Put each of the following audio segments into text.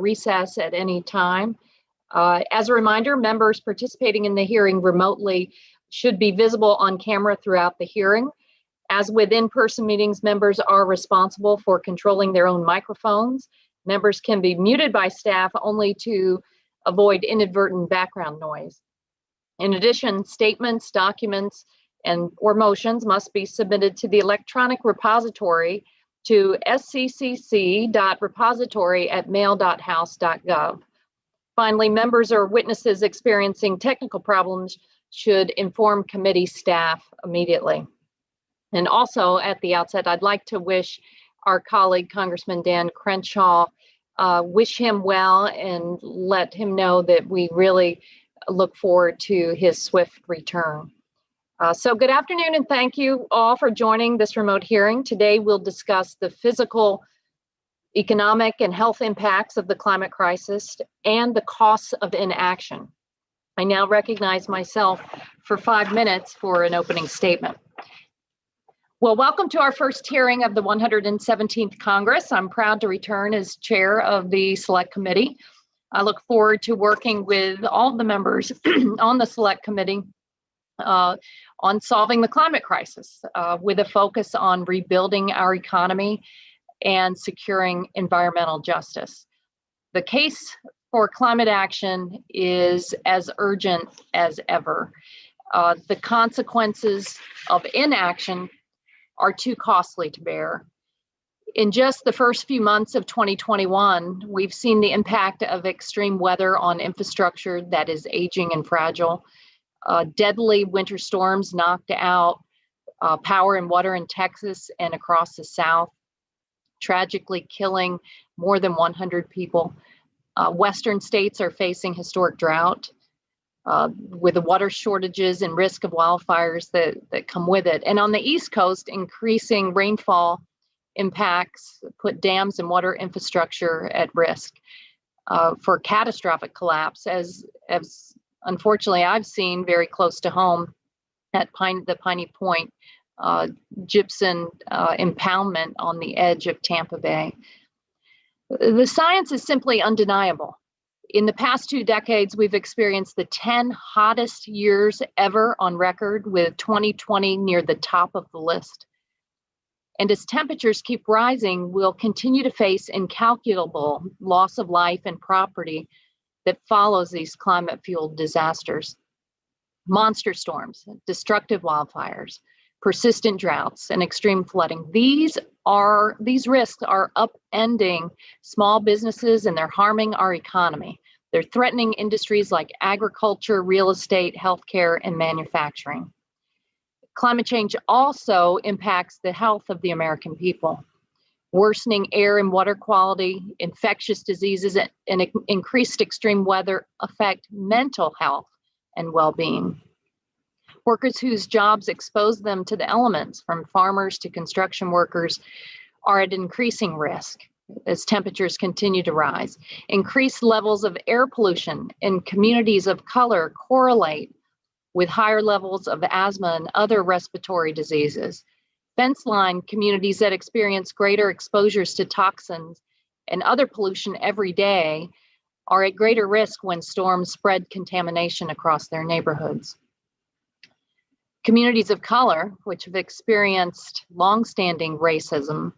recess at any time. As a reminder, members participating in the hearing remotely should be visible on camera throughout the hearing. As with in-person meetings, members are responsible for controlling their own microphones. Members can be muted by staff only to avoid inadvertent background noise. In addition, statements, documents, or motions must be submitted to the electronic repository to scc.repository@mail.house.gov. Finally, members or witnesses experiencing technical problems should inform committee staff immediately. And also at the outset, I'd like to wish our colleague, Congressman Dan Crenshaw, wish him well and let him know that we really look forward to his swift return. So good afternoon, and thank you all for joining this remote hearing. Today we'll discuss the physical, economic, and health impacts of the climate crisis and the costs of inaction. I now recognize myself for 5 minutes for an opening statement. Well, welcome to our first hearing of the 117th Congress. I'm proud to return as chair of the Select Committee. I look forward to working with all of the members on the Select Committee on solving the climate crisis with a focus on rebuilding our economy and securing environmental justice. The case for climate action is as urgent as ever. The consequences of inaction are too costly to bear. In just the first few months of 2021, we've seen the impact of extreme weather on infrastructure that is aging and fragile. Deadly winter storms knocked out power and water in Texas and across the South, tragically killing more than 100 people. Western states are facing historic drought with the water shortages and risk of wildfires that come with it. And on the East Coast, increasing rainfall impacts put dams and water infrastructure at risk for catastrophic collapse, as unfortunately I've seen very close to home at the Piney Point gypsum impoundment on the edge of Tampa Bay. The science is simply undeniable. In the past 2 decades, we've experienced the 10 hottest years ever on record, with 2020 near the top of the list. And as temperatures keep rising, we'll continue to face incalculable loss of life and property that follows these climate-fueled disasters. Monster storms, destructive wildfires, persistent droughts, and extreme flooding. These risks are upending small businesses, and they're harming our economy. They're threatening industries like agriculture, real estate, healthcare, and manufacturing. Climate change also impacts the health of the American people. Worsening air and water quality, infectious diseases, and increased extreme weather affect mental health and well-being. Workers whose jobs expose them to the elements, from farmers to construction workers, are at increasing risk as temperatures continue to rise. Increased levels of air pollution in communities of color correlate with higher levels of asthma and other respiratory diseases. Fence-line communities that experience greater exposures to toxins and other pollution every day are at greater risk when storms spread contamination across their neighborhoods. Communities of color, which have experienced longstanding racism,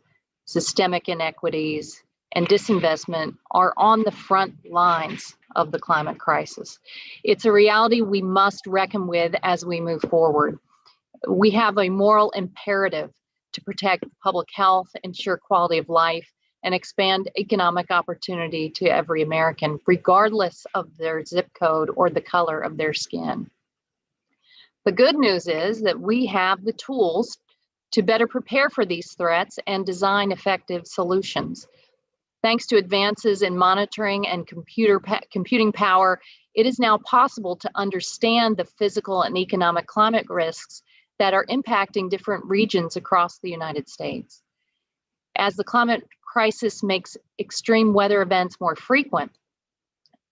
systemic inequities, and disinvestment, are on the front lines of the climate crisis. It's a reality we must reckon with as we move forward. We have a moral imperative to protect public health, ensure quality of life, and expand economic opportunity to every American, regardless of their zip code or the color of their skin. The good news is that we have the tools to better prepare for these threats and design effective solutions. Thanks to advances in monitoring and computing power, it is now possible to understand the physical and economic climate risks that are impacting different regions across the United States. As the climate crisis makes extreme weather events more frequent,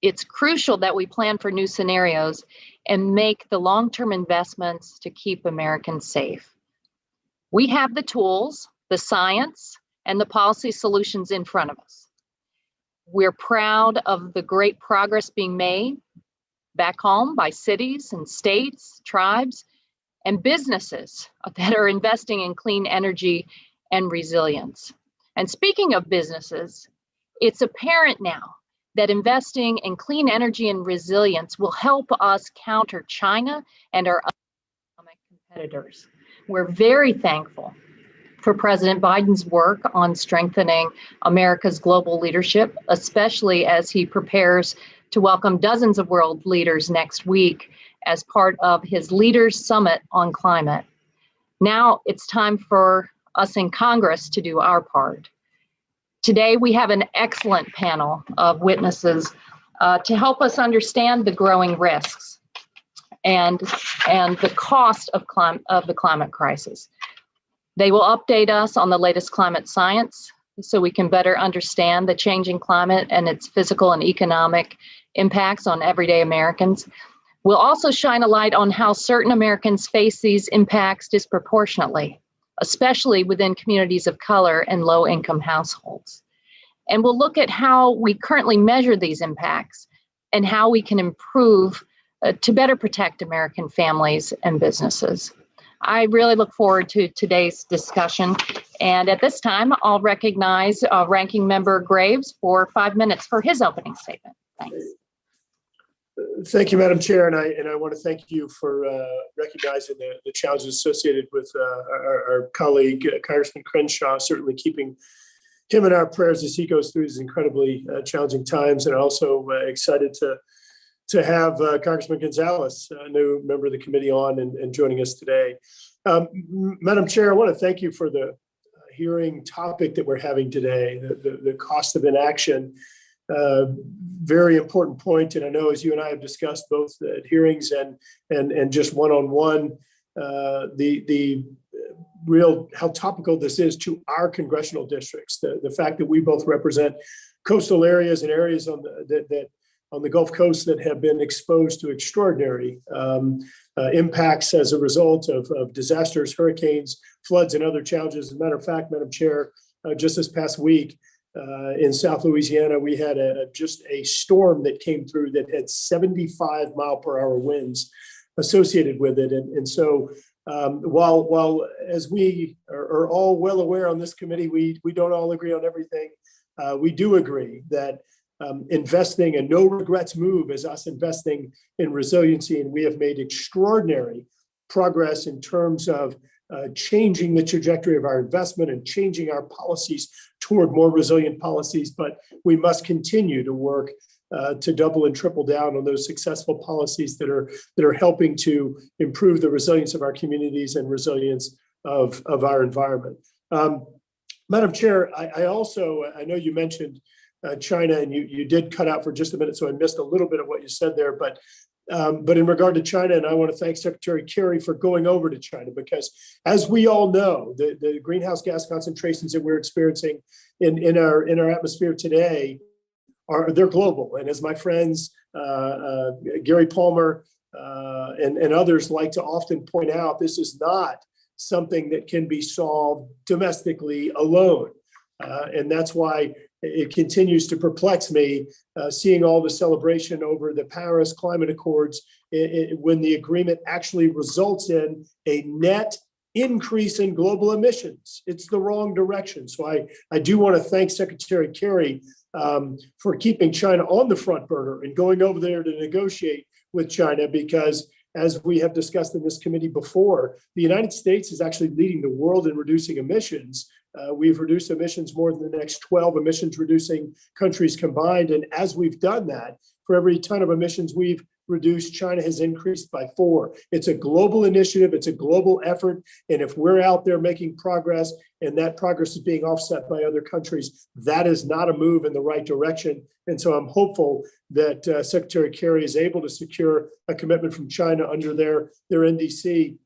it's crucial that we plan for new scenarios and make the long-term investments to keep Americans safe. We have the tools, the science, and the policy solutions in front of us. We're proud of the great progress being made back home by cities and states, tribes, and businesses that are investing in clean energy and resilience. And speaking of businesses, it's apparent now that investing in clean energy and resilience will help us counter China and our economic competitors. We're very thankful for President Biden's work on strengthening America's global leadership, especially as he prepares to welcome dozens of world leaders next week as part of his Leaders Summit on Climate. Now it's time for us in Congress to do our part. Today, we have an excellent panel of witnesses to help us understand the growing risks and the cost of the climate crisis. They will update us on the latest climate science so we can better understand the changing climate and its physical and economic impacts on everyday Americans. We'll also shine a light on how certain Americans face these impacts disproportionately, especially within communities of color and low-income households. And we'll look at how we currently measure these impacts and how we can improve to better protect American families and businesses. I really look forward to today's discussion. And at this time, I'll recognize Ranking Member Graves for 5 minutes for his opening statement. Thanks. Thank you, Madam Chair, and I want to thank you for recognizing the challenges associated with our colleague, Congressman Crenshaw, certainly keeping him in our prayers as he goes through these incredibly challenging times, and also excited to have Congressman Gonzalez, a new member of the committee, on and joining us today. Madam Chair, I want to thank you for the hearing topic that we're having today, the cost of inaction. Very important point, and I know, as you and I have discussed both at hearings and just one-on-one, the real how topical this is to our congressional districts. The fact that we both represent coastal areas and areas on the Gulf Coast that have been exposed to extraordinary impacts as a result of disasters, hurricanes, floods, and other challenges. As a matter of fact, Madam Chair, just this past week, in South Louisiana, we had just a storm that came through that had 75-mile-per-hour winds associated with it. And so while as we are all well aware on this committee, we don't all agree on everything, we do agree that investing a no regrets move is us investing in resiliency, and we have made extraordinary progress in terms of changing the trajectory of our investment and changing our policies toward more resilient policies. But we must continue to work to double and triple down on those successful policies that are helping to improve the resilience of our communities and resilience of our environment. Madam Chair, I know you mentioned China, and you did cut out for just a minute, so I missed a little bit of what you said there. But in regard to China, and I want to thank Secretary Kerry for going over to China, because as we all know, the greenhouse gas concentrations that we're experiencing in our atmosphere today they're global. And as my friends Gary Palmer and others like to often point out, this is not something that can be solved domestically alone. And that's why it continues to perplex me seeing all the celebration over the Paris Climate Accords when the agreement actually results in a net increase in global emissions. It's the wrong direction. So I do want to thank Secretary Kerry for keeping China on the front burner and going over there to negotiate with China, because as we have discussed in this committee before, the United States is actually leading the world in reducing emissions. We've reduced emissions more than the next 12 emissions reducing countries combined. And as we've done that, for every ton of emissions we've reduced, China has increased by 4. It's a global initiative. It's a global effort. And if we're out there making progress and that progress is being offset by other countries, that is not a move in the right direction. And so I'm hopeful that Secretary Kerry is able to secure a commitment from China under their NDC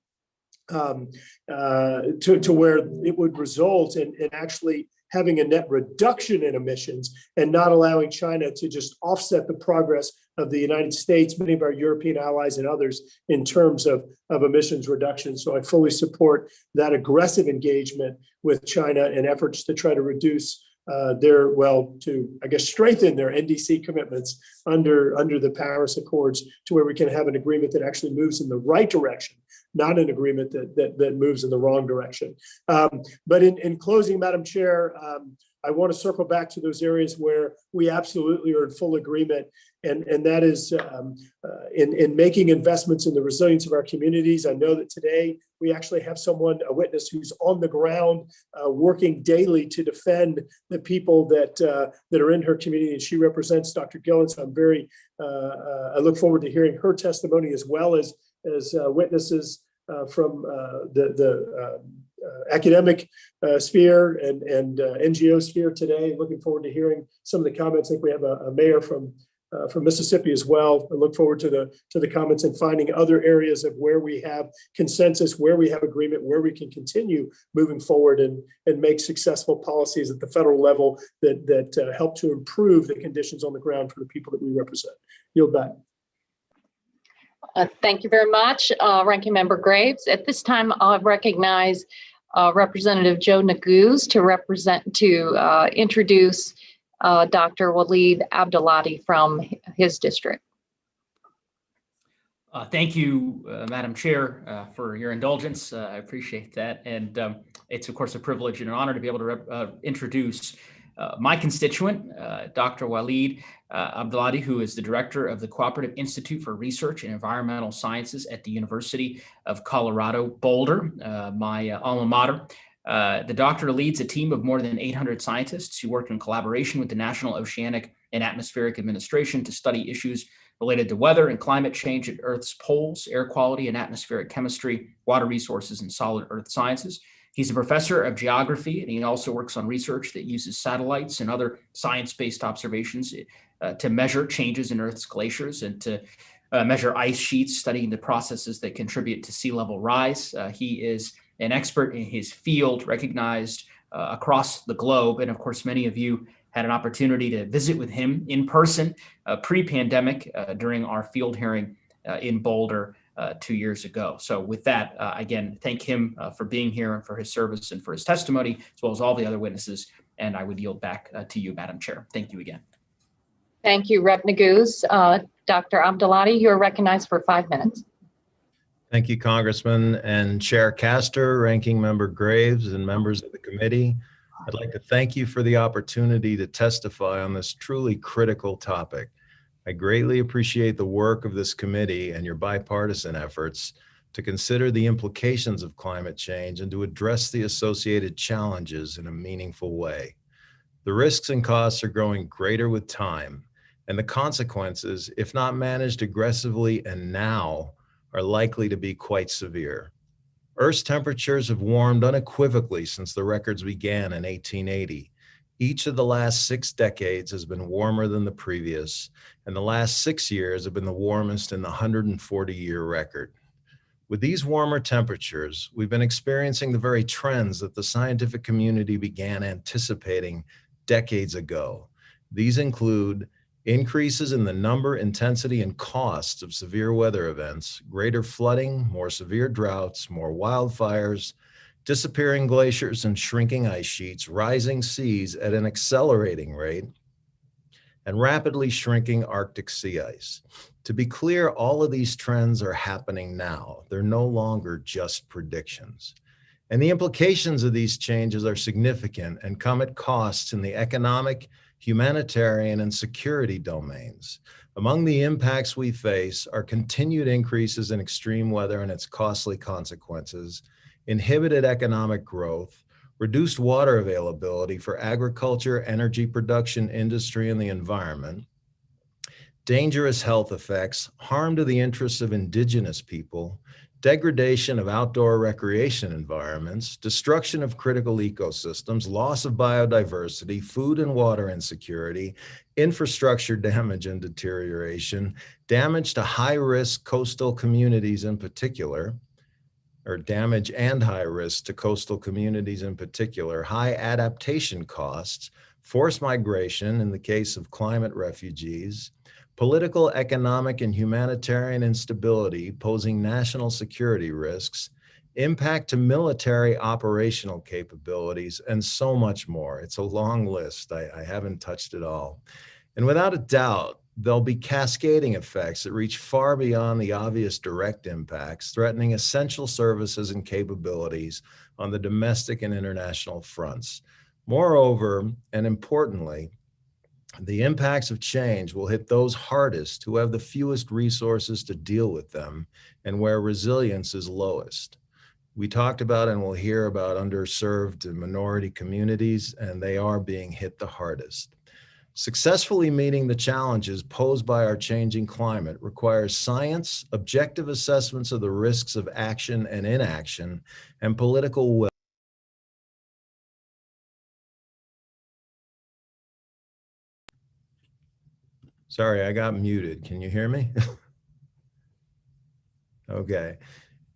to where it would result in actually having a net reduction in emissions and not allowing China to just offset the progress of the United States, many of our European allies, and others in terms of emissions reduction. So I fully support that aggressive engagement with China and efforts to try to reduce strengthen their NDC commitments under the Paris Accords to where we can have an agreement that actually moves in the right direction, not an agreement that moves in the wrong direction. But in closing, Madam Chair, I want to circle back to those areas where we absolutely are in full agreement, and that is in making investments in the resilience of our communities. I know that today we actually have a witness who's on the ground working daily to defend the people that are in her community, and she represents Dr. Gillen. So I look forward to hearing her testimony as well as witnesses from the academic sphere and NGO sphere today. Looking forward to hearing some of the comments. I think we have a mayor from Mississippi as well. I look forward to the comments and finding other areas of where we have consensus, where we have agreement, where we can continue moving forward and make successful policies at the federal level that help to improve the conditions on the ground for the people that we represent. Yield back. Thank you very much, Ranking Member Graves. At this time, I'll recognize Representative Joe Neguse to introduce Dr. Waleed Abdulati from his district. Thank you, Madam Chair, for your indulgence. I appreciate that. And it's, of course, a privilege and an honor to be able to introduce my constituent, Dr. Waleed Abdulati, who is the director of the Cooperative Institute for Research in Environmental Sciences at the University of Colorado, Boulder, my alma mater. The doctor leads a team of more than 800 scientists who work in collaboration with the National Oceanic and Atmospheric Administration to study issues related to weather and climate change at Earth's poles, air quality and atmospheric chemistry, water resources, and solid Earth sciences. He's a professor of geography, and he also works on research that uses satellites and other science-based observations to measure changes in Earth's glaciers and to measure ice sheets, studying the processes that contribute to sea level rise. He is an expert in his field, recognized across the globe. And of course, many of you had an opportunity to visit with him in person pre-pandemic during our field hearing in Boulder 2 years ago. So with that, again, thank him for being here and for his service and for his testimony, as well as all the other witnesses. And I would yield back to you, Madam Chair. Thank you again. Thank you, Rep. Neguse. Dr. Abdulati, you are recognized for 5 minutes. Thank you, Congressman and Chair Castor, Ranking Member Graves, and members of the committee. I'd like to thank you for the opportunity to testify on this truly critical topic. I greatly appreciate the work of this committee and your bipartisan efforts to consider the implications of climate change and to address the associated challenges in a meaningful way. The risks and costs are growing greater with time, and the consequences, if not managed aggressively and now, are likely to be quite severe. Earth's temperatures have warmed unequivocally since the records began in 1880. Each of the last 6 decades has been warmer than the previous, and the last 6 years have been the warmest in the 140-year record. With these warmer temperatures, we've been experiencing the very trends that the scientific community began anticipating decades ago. These include increases in the number, intensity, and costs of severe weather events, greater flooding, more severe droughts, more wildfires, disappearing glaciers and shrinking ice sheets, rising seas at an accelerating rate, and rapidly shrinking Arctic sea ice. To be clear, all of these trends are happening now. They're no longer just predictions. And the implications of these changes are significant and come at costs in the economic, humanitarian, and security domains. Among the impacts we face are continued increases in extreme weather and its costly consequences, inhibited economic growth, reduced water availability for agriculture, energy production, industry, and the environment, dangerous health effects, harm to the interests of indigenous people, degradation of outdoor recreation environments, destruction of critical ecosystems, loss of biodiversity, food and water insecurity, infrastructure damage and deterioration, damage to high-risk coastal communities in particular, or damage and high risk to coastal communities in particular, high adaptation costs, forced migration in the case of climate refugees, political, economic, and humanitarian instability posing national security risks, impact to military operational capabilities, and so much more. It's a long list. I haven't touched it all. And without a doubt, there'll be cascading effects that reach far beyond the obvious direct impacts, threatening essential services and capabilities on the domestic and international fronts. Moreover, and importantly, the impacts of change will hit those hardest who have the fewest resources to deal with them and where resilience is lowest. We talked about and we'll hear about underserved and minority communities, and they are being hit the hardest. Successfully meeting the challenges posed by our changing climate requires science, objective assessments of the risks of action and inaction, and political will. Sorry, I got muted. Can you hear me? Okay.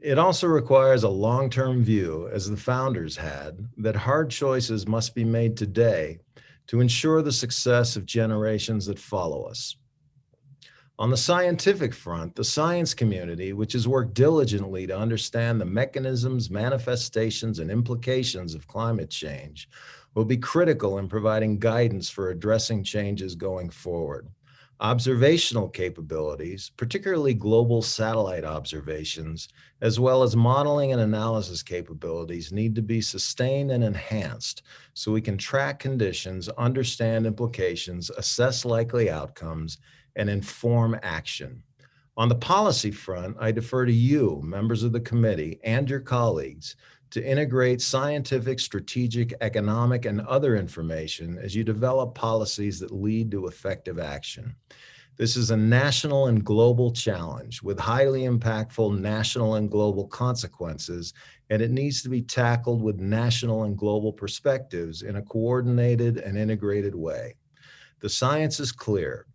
It also requires a long-term view, as the founders had, that hard choices must be made today to ensure the success of generations that follow us. On the scientific front, the science community, which has worked diligently to understand the mechanisms, manifestations, and implications of climate change, will be critical in providing guidance for addressing changes going forward. Observational capabilities, particularly global satellite observations, as well as modeling and analysis capabilities, need to be sustained and enhanced so we can track conditions, understand implications, assess likely outcomes, and inform action. On the policy front, I defer to you, members of the committee, and your colleagues to integrate scientific, strategic, economic, and other information as you develop policies that lead to effective action. This is a national and global challenge with highly impactful national and global consequences, and it needs to be tackled with national and global perspectives in a coordinated and integrated way. The science is clear.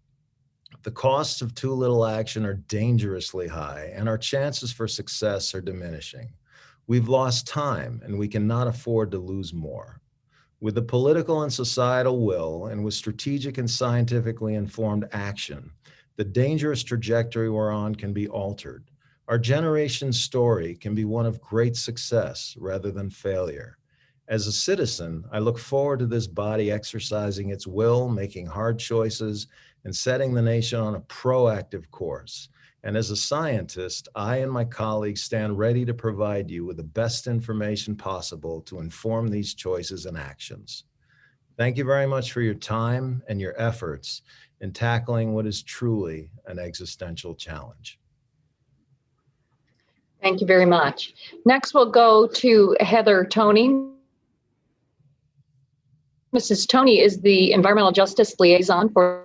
The costs of too little action are dangerously high, and our chances for success are diminishing. We've lost time, and we cannot afford to lose more. With the political and societal will, and with strategic and scientifically informed action, the dangerous trajectory we're on can be altered. Our generation's story can be one of great success rather than failure. As a citizen, I look forward to this body exercising its will, making hard choices, and setting the nation on a proactive course. And as a scientist, I and my colleagues stand ready to provide you with the best information possible to inform these choices and actions. Thank you very much for your time and your efforts in tackling what is truly an existential challenge. Thank you very much. Next, we'll go to Heather Toney. Mrs. Toney is the Environmental Justice Liaison for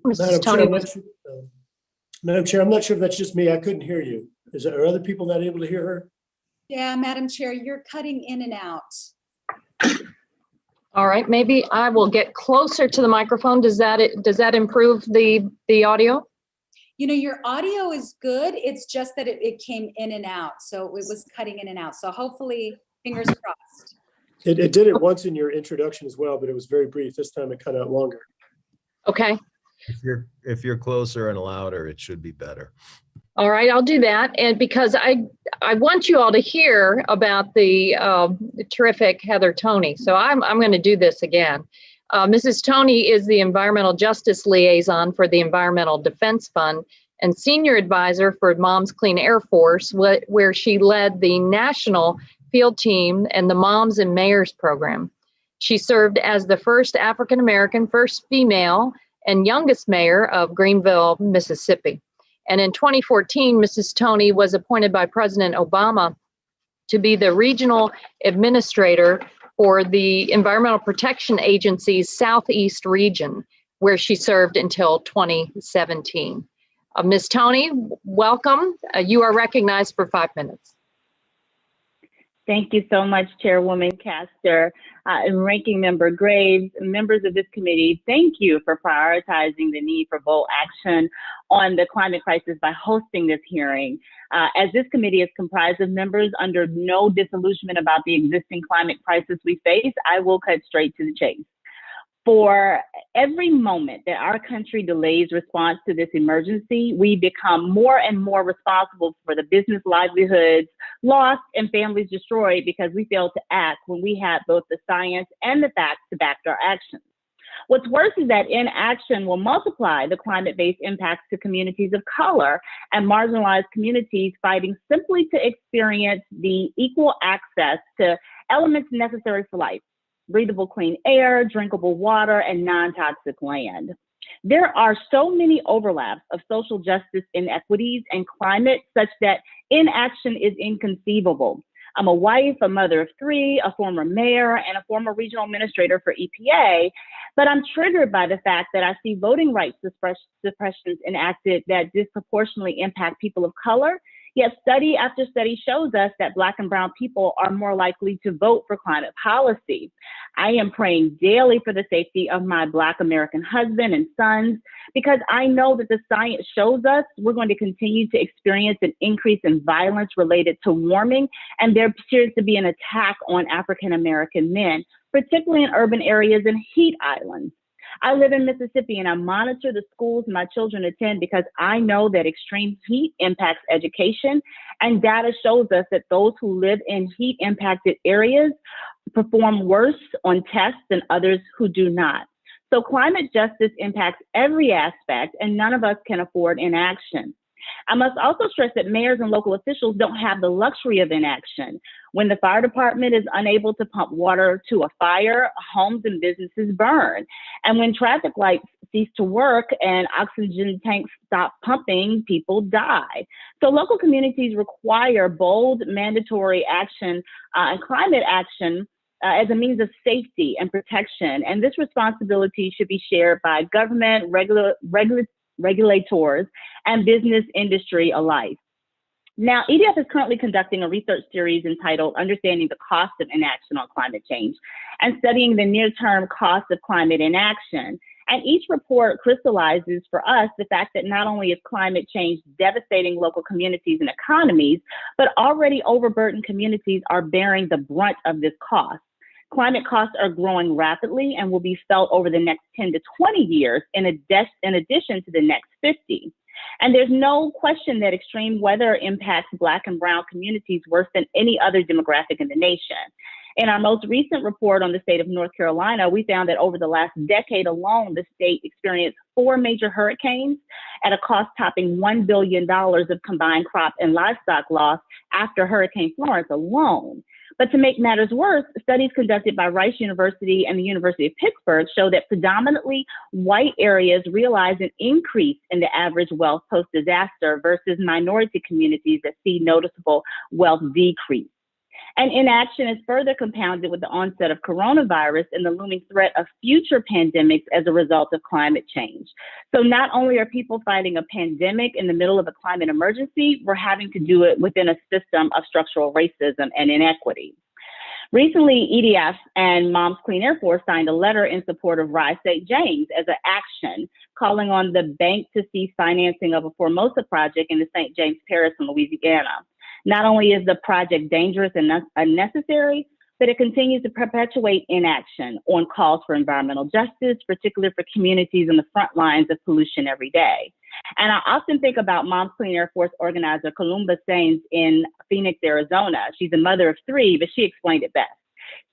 Mrs. Toney. Madam Chair, I'm not sure if that's just me. I couldn't hear you. Are other people not able to hear her? Yeah, Madam Chair, you're cutting in and out. All right, maybe I will get closer to the microphone. Does that improve the audio? You know, your audio is good. It's just that it came in and out. So it was cutting in and out. So hopefully, fingers crossed. It did it once in your introduction as well, but it was very brief. This time it cut out longer. Okay. If you're closer and louder, it should be better. All right, I'll do that. And because I want you all to hear about the terrific Heather Toney. So I'm going to do this again. Mrs. Toney is the Environmental Justice Liaison for the Environmental Defense Fund and Senior Advisor for Moms Clean Air Force, where she led the national field team and the Moms and Mayors program. She served as the first African-American, first female, and youngest mayor of Greenville, Mississippi. And in 2014, Mrs. Toney was appointed by President Obama to be the regional administrator for the Environmental Protection Agency's Southeast region, where she served until 2017. Ms. Toney, welcome. You are recognized for 5 minutes. Thank you so much, Chairwoman Castor and Ranking Member Graves. Members of this committee, thank you for prioritizing the need for bold action on the climate crisis by hosting this hearing. As this committee is comprised of members under no disillusionment about the existing climate crisis we face, I will cut straight to the chase. For every moment that our country delays response to this emergency, we become more and more responsible for the business livelihoods lost and families destroyed because we failed to act when we had both the science and the facts to back our actions. What's worse is that inaction will multiply the climate-based impacts to communities of color and marginalized communities fighting simply to experience the equal access to elements necessary for life: breathable clean air, drinkable water, and non-toxic land. There are so many overlaps of social justice inequities and climate such that inaction is inconceivable. I'm a wife, a mother of three, a former mayor, and a former regional administrator for EPA, but I'm triggered by the fact that I see voting rights suppressions enacted that disproportionately impact people of color. Yet study after study shows us that Black and brown people are more likely to vote for climate policy. I am praying daily for the safety of my Black American husband and sons because I know that the science shows us we're going to continue to experience an increase in violence related to warming, and there appears to be an attack on African American men, particularly in urban areas and heat islands. I live in Mississippi and I monitor the schools my children attend because I know that extreme heat impacts education, and data shows us that those who live in heat impacted areas perform worse on tests than others who do not. So climate justice impacts every aspect and none of us can afford inaction. I must also stress that mayors and local officials don't have the luxury of inaction. When the fire department is unable to pump water to a fire, homes and businesses burn. And when traffic lights cease to work and oxygen tanks stop pumping, people die. So local communities require bold, mandatory action and climate action as a means of safety and protection. And this responsibility should be shared by government, regulators, and business industry alike. Now, EDF is currently conducting a research series entitled Understanding the Cost of Inaction on Climate Change and studying the near-term cost of climate inaction. And each report crystallizes for us the fact that not only is climate change devastating local communities and economies, but already overburdened communities are bearing the brunt of this cost. Climate costs are growing rapidly and will be felt over the next 10 to 20 years in addition to the next 50. And there's no question that extreme weather impacts Black and brown communities worse than any other demographic in the nation. In our most recent report on the state of North Carolina, we found that over the last decade alone, the state experienced 4 major hurricanes at a cost topping $1 billion of combined crop and livestock loss after Hurricane Florence alone. But to make matters worse, studies conducted by Rice University and the University of Pittsburgh show that predominantly white areas realize an increase in the average wealth post-disaster versus minority communities that see noticeable wealth decrease. And inaction is further compounded with the onset of coronavirus and the looming threat of future pandemics as a result of climate change. So not only are people fighting a pandemic in the middle of a climate emergency, we're having to do it within a system of structural racism and inequity. Recently, EDF and Moms Clean Air Force signed a letter in support of Rise St. James as an action, calling on the bank to cease financing of a Formosa project in the St. James Parish in Louisiana. Not only is the project dangerous and unnecessary, but it continues to perpetuate inaction on calls for environmental justice, particularly for communities on the front lines of pollution every day. And I often think about Moms Clean Air Force organizer Columba Sainz in Phoenix, Arizona. She's a mother of 3, but she explained it best.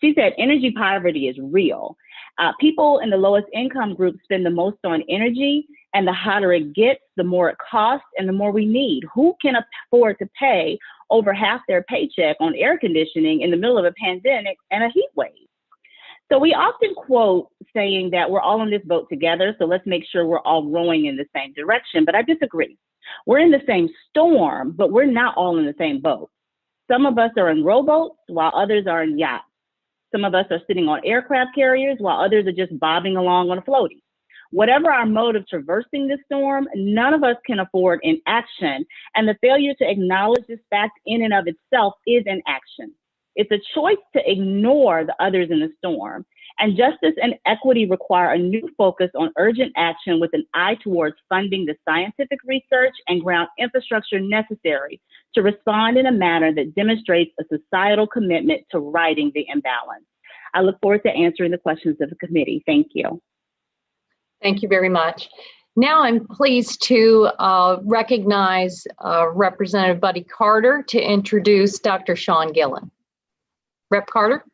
She said, energy poverty is real. People in the lowest income group spend the most on energy, and the hotter it gets, the more it costs and the more we need. Who can afford to pay over half their paycheck on air conditioning in the middle of a pandemic and a heat wave? So we often quote saying that we're all in this boat together, so let's make sure we're all rowing in the same direction, but I disagree. We're in the same storm, but we're not all in the same boat. Some of us are in rowboats while others are in yachts. Some of us are sitting on aircraft carriers while others are just bobbing along on a floaty. Whatever our mode of traversing this storm, none of us can afford inaction, and the failure to acknowledge this fact in and of itself is inaction. It's a choice to ignore the others in the storm. And justice and equity require a new focus on urgent action with an eye towards funding the scientific research and ground infrastructure necessary to respond in a manner that demonstrates a societal commitment to righting the imbalance. I look forward to answering the questions of the committee. Thank you. Thank you very much. Now I'm pleased to recognize Representative Buddy Carter to introduce Dr. Sean Gillen. Rep. Carter.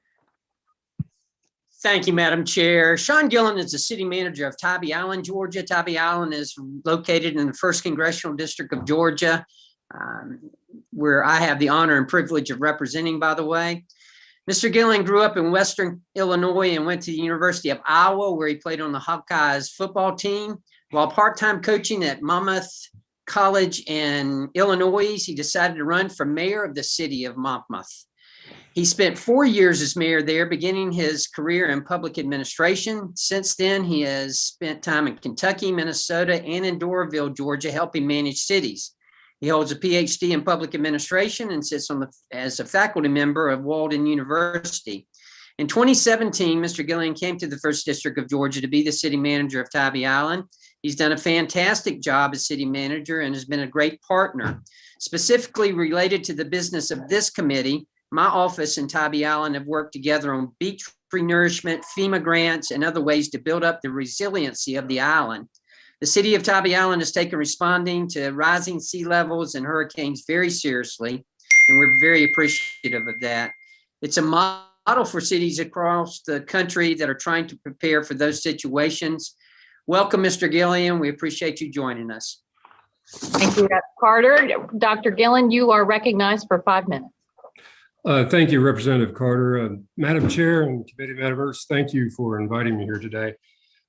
Thank you, Madam Chair. Sean Gillen is the city manager of Tybee Island, Georgia. Tybee Island is located in the 1st Congressional District of Georgia, where I have the honor and privilege of representing, by the way. Mr. Gillen grew up in Western Illinois and went to the University of Iowa, where he played on the Hawkeyes football team. While part-time coaching at Monmouth College in Illinois, he decided to run for mayor of the city of Monmouth. He spent 4 years as mayor there, beginning his career in public administration. Since then, he has spent time in Kentucky, Minnesota, and in Doraville, Georgia, helping manage cities. He holds a PhD in public administration and sits on as a faculty member of Walden University. In 2017, Mr. Gillen came to the 1st District of Georgia to be the city manager of Tybee Island. He's done a fantastic job as city manager and has been a great partner. Specifically related to the business of this committee, my office and Tybee Island have worked together on beach nourishment, FEMA grants, and other ways to build up the resiliency of the island. The city of Tybee Island has taken responding to rising sea levels and hurricanes very seriously, and we're very appreciative of that. It's a model for cities across the country that are trying to prepare for those situations. Welcome, Mr. Gillen. We appreciate you joining us. Thank you, Rep. Carter. Dr. Gillen, you are recognized for 5 minutes. Thank you, Representative Carter. Madam Chair and committee members, thank you for inviting me here today.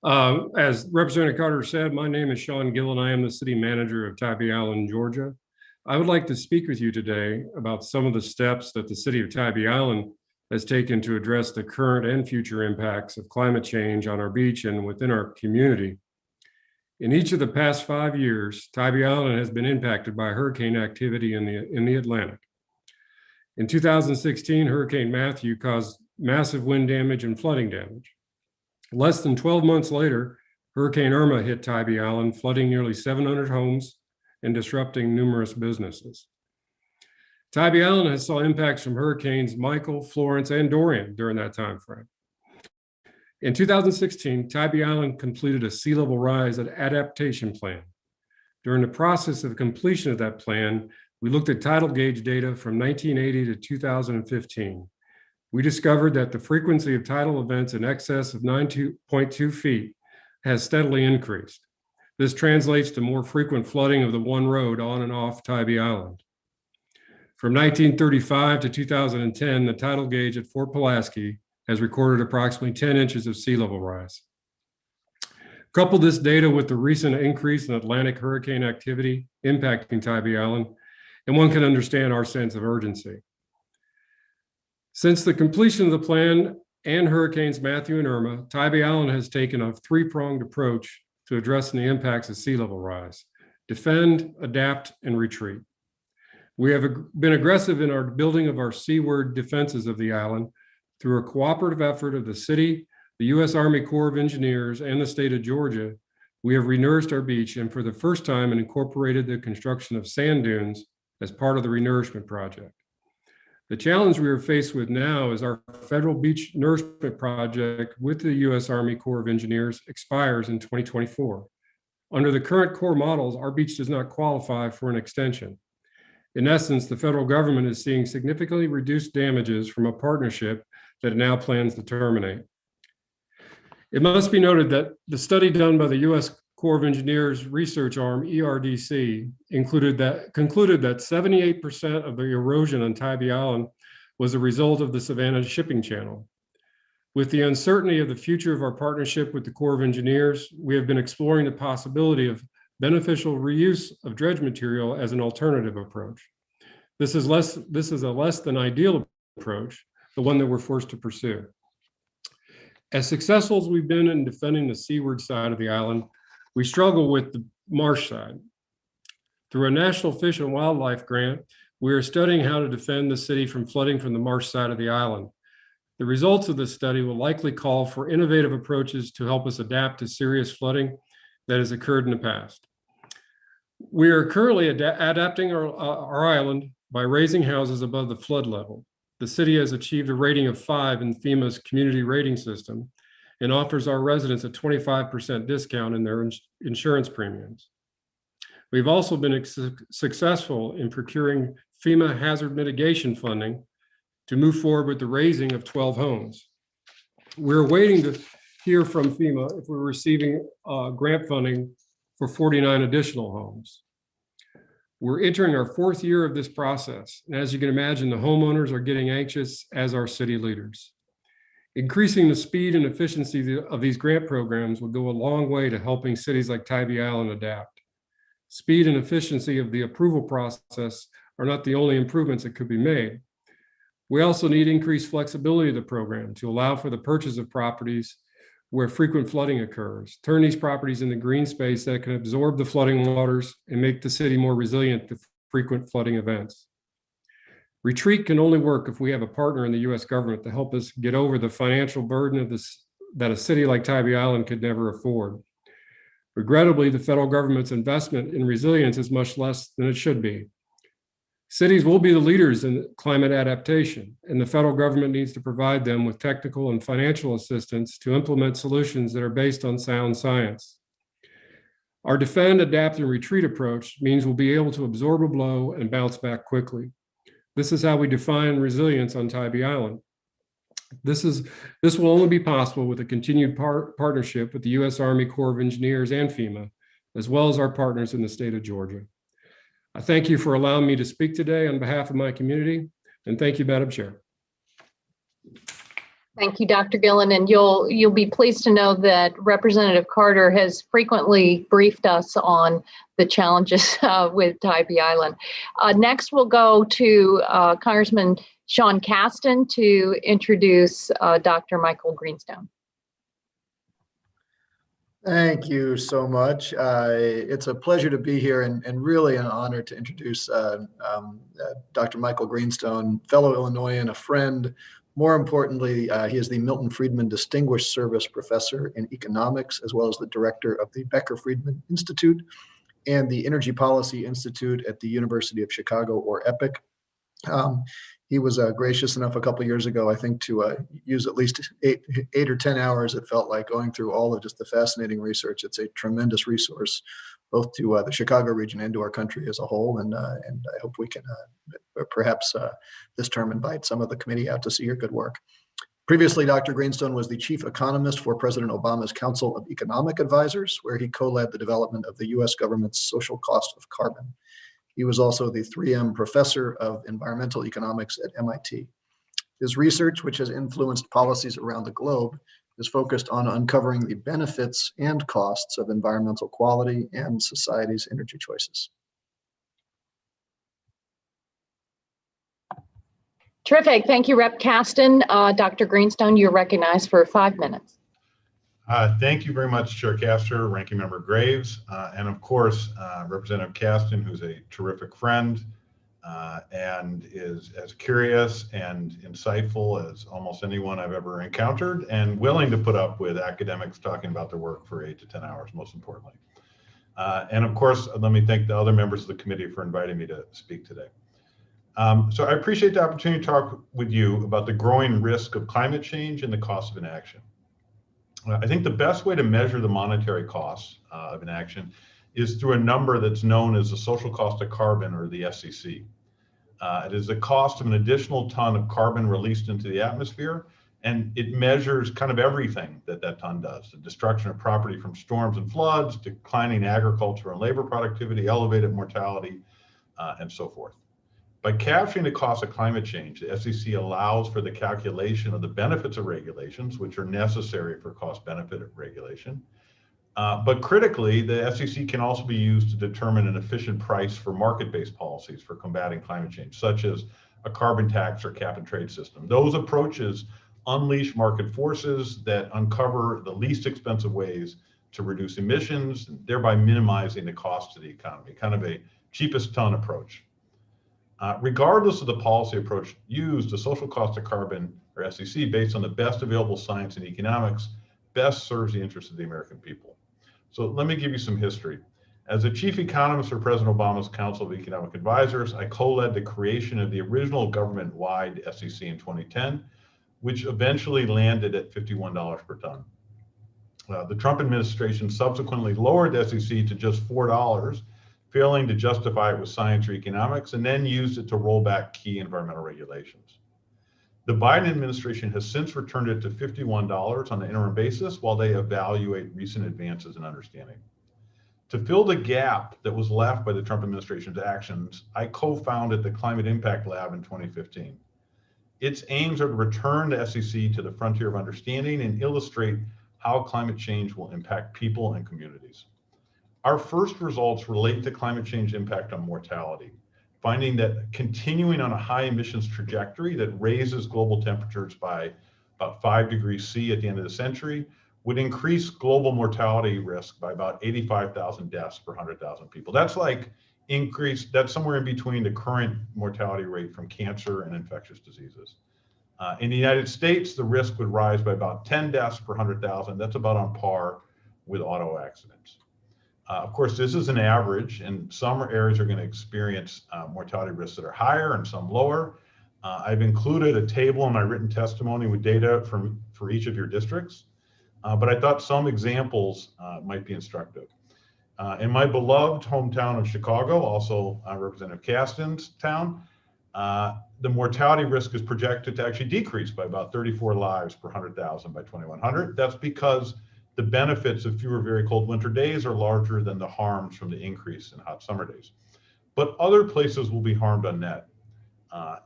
As Representative Carter said, my name is Sean Gillen. I am the city manager of Tybee Island, Georgia. I would like to speak with you today about some of the steps that the city of Tybee Island has taken to address the current and future impacts of climate change on our beach and within our community. In each of the past 5 years, Tybee Island has been impacted by hurricane activity in the Atlantic. In 2016, Hurricane Matthew caused massive wind damage and flooding damage. Less than 12 months later, Hurricane Irma hit Tybee Island, flooding nearly 700 homes and disrupting numerous businesses. Tybee Island has saw impacts from hurricanes Michael, Florence, and Dorian during that time frame. In 2016, Tybee Island completed a sea level rise adaptation plan. During the process of completion of that plan, we looked at tidal gauge data from 1980 to 2015. We discovered that the frequency of tidal events in excess of 9.2 feet has steadily increased. This translates to more frequent flooding of the one road on and off Tybee Island. From 1935 to 2010, the tidal gauge at Fort Pulaski has recorded approximately 10 inches of sea level rise. Couple this data with the recent increase in Atlantic hurricane activity impacting Tybee Island, and one can understand our sense of urgency. Since the completion of the plan and Hurricanes Matthew and Irma, Tybee Island has taken a three-pronged approach to addressing the impacts of sea level rise: defend, adapt, and retreat. We have been aggressive in our building of our seaward defenses of the island through a cooperative effort of the city, the U.S. Army Corps of Engineers, and the state of Georgia. We have renourished our beach and for the first time incorporated the construction of sand dunes as part of the renourishment project. The challenge we are faced with now is our federal beach nourishment project with the U.S. Army Corps of Engineers expires in 2024. Under the current Corps models, our beach does not qualify for an extension. In essence, the federal government is seeing significantly reduced damages from a partnership that it now plans to terminate. It must be noted that the study done by the U.S. Corps of Engineers research arm, ERDC, concluded that 78% of the erosion on Tybee Island was a result of the Savannah shipping channel. With the uncertainty of the future of our partnership with the Corps of Engineers, we have been exploring the possibility of beneficial reuse of dredge material as an alternative approach. This is a less than ideal approach, the one that we're forced to pursue. As successful as we've been in defending the seaward side of the island, we struggle with the marsh side. Through a National Fish and Wildlife grant, We are studying how to defend the city from flooding from the marsh side of the island. The results of this study will likely call for innovative approaches to help us adapt to serious flooding that has occurred in the past. We are currently adapting our island by raising houses above the flood level. The city has achieved a rating of 5 in FEMA's community rating system and offers our residents a 25% discount in their insurance premiums. We've also been successful in procuring FEMA hazard mitigation funding to move forward with the raising of 12 homes. We're waiting to hear from FEMA if we're receiving grant funding for 49 additional homes. We're entering our 4th year of this process. And as you can imagine, the homeowners are getting anxious, as are city leaders. Increasing the speed and efficiency of these grant programs will go a long way to helping cities like Tybee Island adapt. Speed and efficiency of the approval process are not the only improvements that could be made. We also need increased flexibility of the program to allow for the purchase of properties where frequent flooding occurs, turn these properties into green space that can absorb the flooding waters and make the city more resilient to frequent flooding events. Retreat can only work if we have a partner in the U.S. government to help us get over the financial burden of this that a city like Tybee Island could never afford. Regrettably, the federal government's investment in resilience is much less than it should be. Cities will be the leaders in climate adaptation, and the federal government needs to provide them with technical and financial assistance to implement solutions that are based on sound science. Our defend, adapt, and retreat approach means we'll be able to absorb a blow and bounce back quickly. This is how we define resilience on Tybee Island. This will only be possible with a continued partnership with the U.S. Army Corps of Engineers and FEMA, as well as our partners in the state of Georgia. I thank you for allowing me to speak today on behalf of my community, and thank you, Madam Chair. Thank you, Dr. Gillen, and you'll be pleased to know that Representative Carter has frequently briefed us on the challenges with Tybee Island. Next, we'll go to Congressman Sean Caston to introduce Dr. Michael Greenstone. Thank you so much. It's a pleasure to be here and really an honor to introduce Dr. Michael Greenstone, fellow Illinoisan, a friend. More importantly, he is the Milton Friedman Distinguished Service Professor in Economics, as well as the director of the Becker-Friedman Institute and the Energy Policy Institute at the University of Chicago, or EPIC. He was gracious enough a couple of years ago, I think, to use at least eight or 10 hours, it felt like, going through all of just the fascinating research. It's a tremendous resource, both to the Chicago region and to our country as a whole. And I hope we can perhaps this term invite some of the committee out to see your good work. Previously, Dr. Greenstone was the chief economist for President Obama's Council of Economic Advisors, where he co-led the development of the U.S. government's social cost of carbon. He was also the 3M Professor of Environmental Economics at MIT. His research, which has influenced policies around the globe, is focused on uncovering the benefits and costs of environmental quality and society's energy choices. Terrific. Thank you, Rep. Caston. Dr. Greenstone, you're recognized for 5 minutes. Thank you very much, Chair Castor, Ranking Member Graves, and of course, Representative Caston, who's a terrific friend and is as curious and insightful as almost anyone I've ever encountered, and willing to put up with academics talking about their work for 8 to 10 hours, most importantly. And of course, let me thank the other members of the committee for inviting me to speak today. So I appreciate the opportunity to talk with you about the growing risk of climate change and the cost of inaction. I think the best way to measure the monetary costs of inaction is through a number that's known as the social cost of carbon, or the SCC. It is the cost of an additional ton of carbon released into the atmosphere, and it measures kind of everything that that ton does: the destruction of property from storms and floods, declining agriculture and labor productivity, elevated mortality, and so forth. By capturing the cost of climate change, the SCC allows for the calculation of the benefits of regulations, which are necessary for cost-benefit regulation. But critically, the SCC can also be used to determine an efficient price for market-based policies for combating climate change, such as a carbon tax or cap-and-trade system. Those approaches unleash market forces that uncover the least expensive ways to reduce emissions, thereby minimizing the cost to the economy, kind of a cheapest ton approach. Regardless of the policy approach used, the social cost of carbon, or SEC, based on the best available science and economics, best serves the interests of the American people. So let me give you some history. As a chief economist for President Obama's Council of Economic Advisors, I co-led the creation of the original government-wide SEC in 2010, which eventually landed at $51 per ton. The Trump administration subsequently lowered the SEC to just $4, failing to justify it with science or economics, and then used it to roll back key environmental regulations. The Biden administration has since returned it to $51 on an interim basis while they evaluate recent advances in understanding. To fill the gap that was left by the Trump administration's actions, I co-founded the Climate Impact Lab in 2015. Its aims are to return the SEC to the frontier of understanding and illustrate how climate change will impact people and communities. Our first results relate to climate change impact on mortality, finding that continuing on a high emissions trajectory that raises global temperatures by about 5 degrees C at the end of the century would increase global mortality risk by about 85,000 deaths per 100,000 people. That's that's somewhere in between the current mortality rate from cancer and infectious diseases. In the United States, the risk would rise by about 10 deaths per 100,000. That's about on par with auto accidents. Of course, this is an average, and some areas are going to experience mortality risks that are higher and some lower. I've included a table in my written testimony with data for each of your districts, but I thought some examples might be instructive. In my beloved hometown of Chicago, also Representative Caston's town, the mortality risk is projected to actually decrease by about 34 lives per 100,000 by 2100. That's because the benefits of fewer very cold winter days are larger than the harms from the increase in hot summer days. But other places will be harmed on net.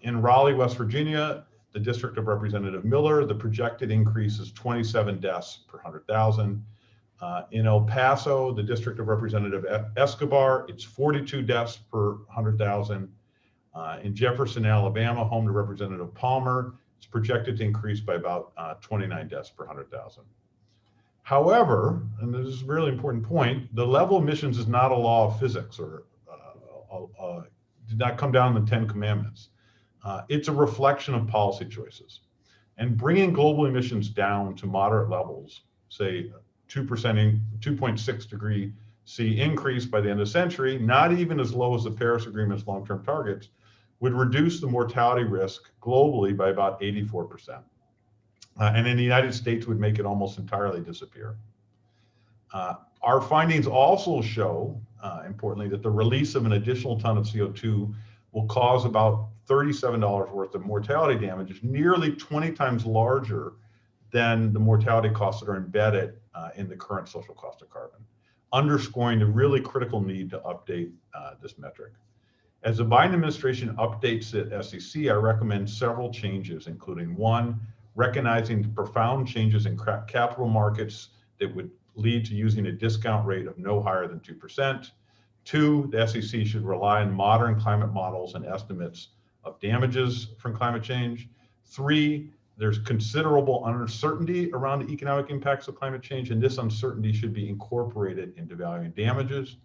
In Raleigh, West Virginia, the district of Representative Miller, the projected increase is 27 deaths per 100,000. In El Paso, the district of Representative Escobar, it's 42 deaths per 100,000. In Jefferson, Alabama, home to Representative Palmer, it's projected to increase by about 29 deaths per 100,000. However, and this is a really important point, the level of emissions is not a law of physics or did not come down in the 10 Commandments. It's a reflection of policy choices. And bringing global emissions down to moderate levels, say 2.6 degree C increase by the end of the century, not even as low as the Paris Agreement's long-term targets, would reduce the mortality risk globally by about 84%. And in the United States would make it almost entirely disappear. Our findings also show, importantly, that the release of an additional ton of CO2 will cause about $37 worth of mortality damage, nearly 20 times larger than the mortality costs that are embedded in the current social cost of carbon, underscoring the really critical need to update this metric. As the Biden administration updates the SEC, I recommend several changes, including one, recognizing the profound changes in capital markets that would lead to using a discount rate of no higher than 2%. Two, the SEC should rely on modern climate models and estimates of damages from climate change. Three, there's considerable uncertainty around the economic impacts of climate change, and this uncertainty should be incorporated into valuing damages.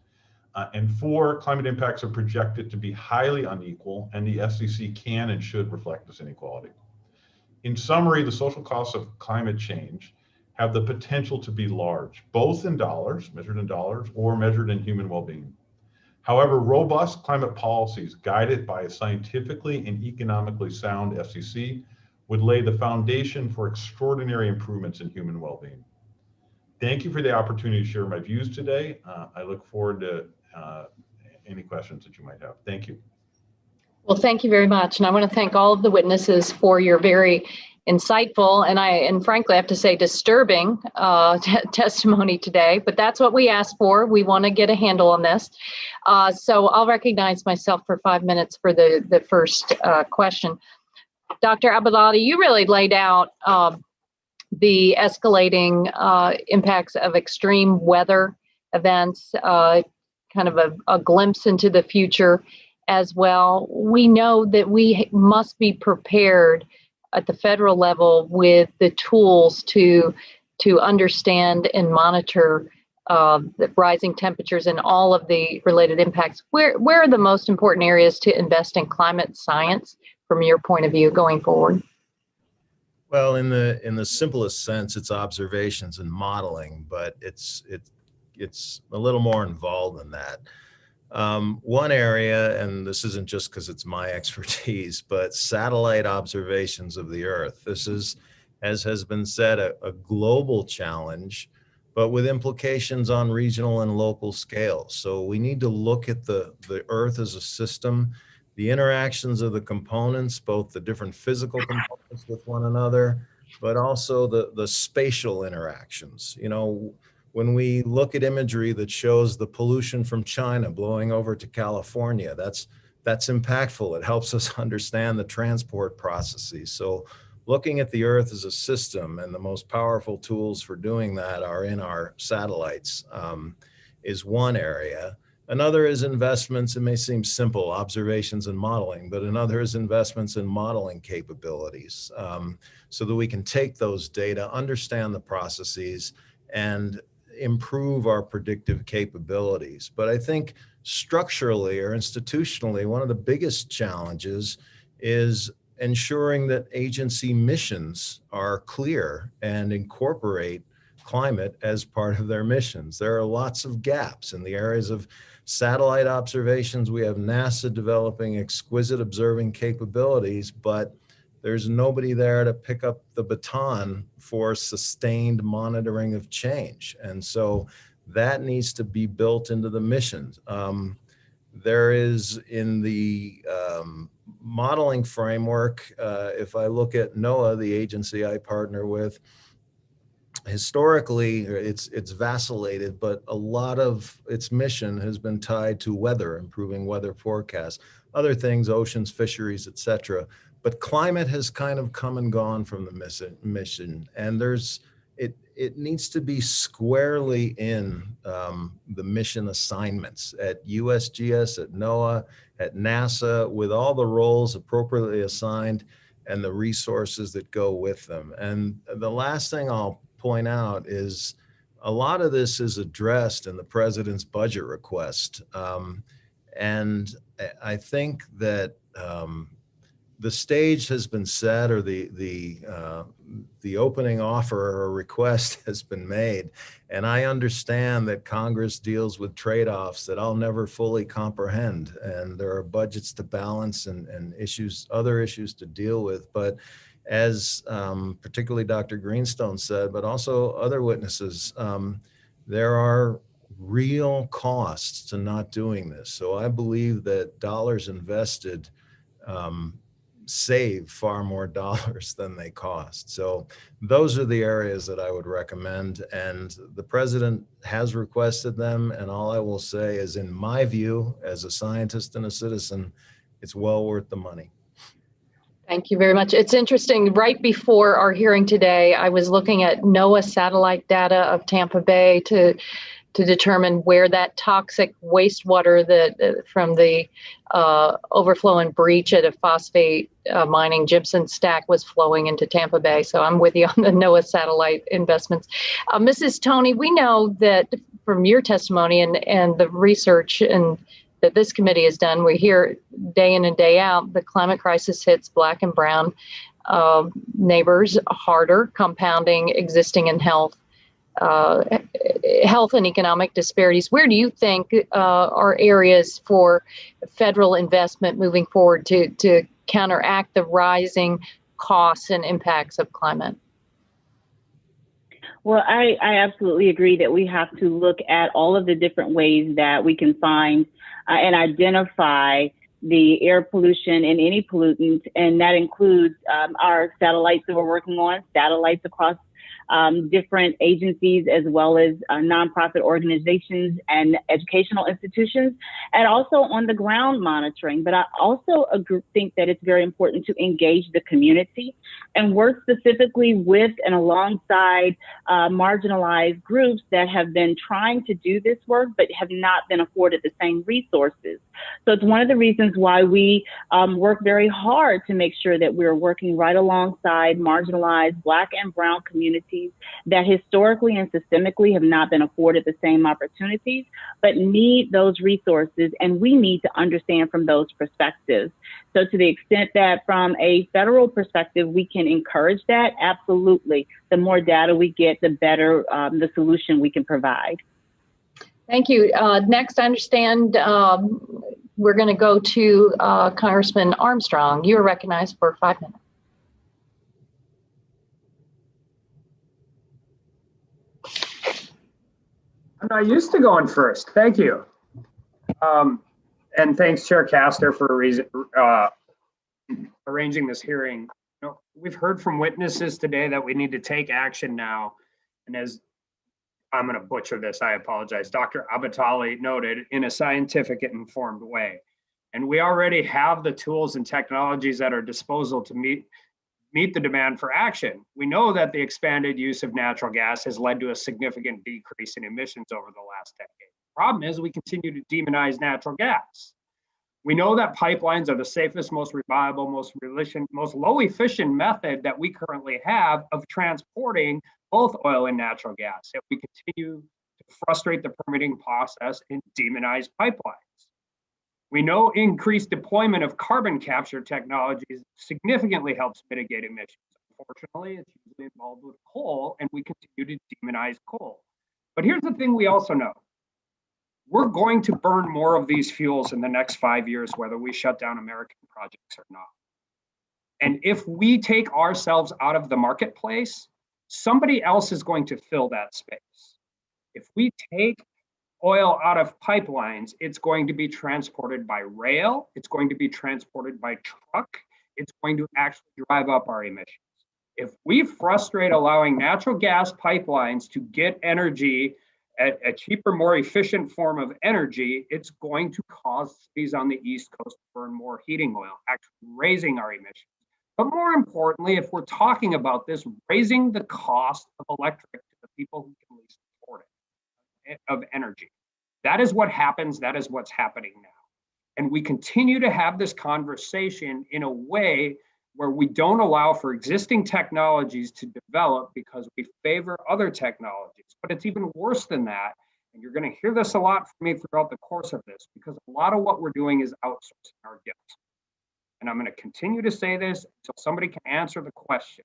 And four, climate impacts are projected to be highly unequal, and the SEC can and should reflect this inequality. In summary, the social costs of climate change have the potential to be large, both in dollars, measured in dollars, or measured in human well-being. However, robust climate policies guided by a scientifically and economically sound SEC would lay the foundation for extraordinary improvements in human well-being. Thank you for the opportunity to share my views today. I look forward to any questions that you might have. Thank you. Well, thank you very much. And I want to thank all of the witnesses for your very insightful and frankly, I have to say disturbing testimony today, but that's what we asked for. We want to get a handle on this. So I'll recognize myself for 5 minutes for the first question. Dr. Abadali, you really laid out the escalating impacts of extreme weather events, kind of a glimpse into the future as well. We know that we must be prepared at the federal level with the tools to understand and monitor the rising temperatures and all of the related impacts, where are the most important areas to invest in climate science from your point of view going forward? Well, in the simplest sense, it's observations and modeling, but it's a little more involved than that. One area, and this isn't just because it's my expertise, but satellite observations of the Earth. This is, as has been said, a global challenge, but with implications on regional and local scales. So we need to look at the Earth as a system, the interactions of the components, both the different physical components with one another, but also the spatial interactions. You know, when we look at imagery that shows the pollution from China blowing over to California, that's impactful. It helps us understand the transport processes. So looking at the Earth as a system, and the most powerful tools for doing that are in our satellites, is one area. Another is investments. It may seem simple, observations and modeling, but another is investments in modeling capabilities, so that we can take those data, understand the processes, and improve our predictive capabilities. But I think structurally or institutionally, one of the biggest challenges is ensuring that agency missions are clear and incorporate climate as part of their missions. There are lots of gaps in the areas of satellite observations. We have NASA developing exquisite observing capabilities, but there's nobody there to pick up the baton for sustained monitoring of change. And so that needs to be built into the missions. There is in the modeling framework, if I look at NOAA, the agency I partner with, historically it's vacillated, but a lot of its mission has been tied to weather, improving weather forecasts, other things, oceans, fisheries, etc. But climate has kind of come and gone from the mission, and it needs to be squarely in the mission assignments at USGS, at NOAA, at NASA, with all the roles appropriately assigned and the resources that go with them. And the last thing I'll point out is a lot of this is addressed in the president's budget request. And I think that the stage has been set, or the opening offer or request has been made, and I understand that Congress deals with trade-offs that I'll never fully comprehend, and there are budgets to balance and other issues to deal with. But as particularly Dr. Greenstone said, but also other witnesses, there are real costs to not doing this. So I believe that dollars invested save far more dollars than they cost. So those are the areas that I would recommend, and the president has requested them, and all I will say is, in my view, as a scientist and a citizen, it's well worth the money. Thank you very much. It's interesting, right before our hearing today, I was looking at NOAA satellite data of Tampa Bay to determine where that toxic wastewater that from the overflow and breach at a phosphate mining gypsum stack was flowing into Tampa Bay. So I'm with you on the NOAA satellite investments. Mrs. Tony, we know that from your testimony and the research that this committee has done, we hear day in and day out, the climate crisis hits Black and Brown neighbors harder, compounding existing in health and economic disparities. Where do you think are areas for federal investment moving forward to counteract the rising costs and impacts of climate? Well, I absolutely agree that we have to look at all of the different ways that we can find and identify the air pollution and any pollutant, and that includes our satellites that we're working on, satellites across different agencies, as well as nonprofit organizations and educational institutions, and also on the ground monitoring. But I also think that it's very important to engage the community and work specifically with and alongside marginalized groups that have been trying to do this work but have not been afforded the same resources. So it's one of the reasons why we work very hard to make sure that we're working right alongside marginalized Black and Brown communities communities that historically and systemically have not been afforded the same opportunities, but need those resources, and we need to understand from those perspectives. So to the extent that from a federal perspective, we can encourage that, absolutely. The more data we get, the better the solution we can provide. Thank you. Next, I understand we're going to go to Congressman Armstrong. You're recognized for 5 minutes. I'm not used to going first. Thank you. And thanks, Chair Castor, for arranging this hearing. You know, we've heard from witnesses today that we need to take action now. And as I'm going to butcher this, I apologize, Dr. Abatali noted, in a scientific and informed way. And we already have the tools and technologies at our disposal to meet the demand for action. We know that the expanded use of natural gas has led to a significant decrease in emissions over the last decade. The problem is we continue to demonize natural gas. We know that pipelines are the safest, most reliable, most low efficient method that we currently have of transporting both oil and natural gas. If we continue to frustrate the permitting process and demonize pipelines. We know increased deployment of carbon capture technologies significantly helps mitigate emissions. Unfortunately, it's usually involved with coal, and we continue to demonize coal. But here's the thing we also know. We're going to burn more of these fuels in the next 5 years, whether we shut down American projects or not. And if we take ourselves out of the marketplace, somebody else is going to fill that space. If we take oil out of pipelines, it's going to be transported by rail, it's going to be transported by truck, it's going to actually drive up our emissions. If we frustrate allowing natural gas pipelines to get energy at a cheaper, more efficient form of energy, it's going to cause cities on the East Coast to burn more heating oil, actually raising our emissions. But more importantly, if we're talking about this, raising the cost of electric to the people who can least afford it, of energy. That is what happens. That is what's happening now. And we continue to have this conversation in a way where we don't allow for existing technologies to develop because we favor other technologies. But it's even worse than that. And you're going to hear this a lot from me throughout the course of this, because a lot of what we're doing is outsourcing our guilt. And I'm going to continue to say this until somebody can answer the question.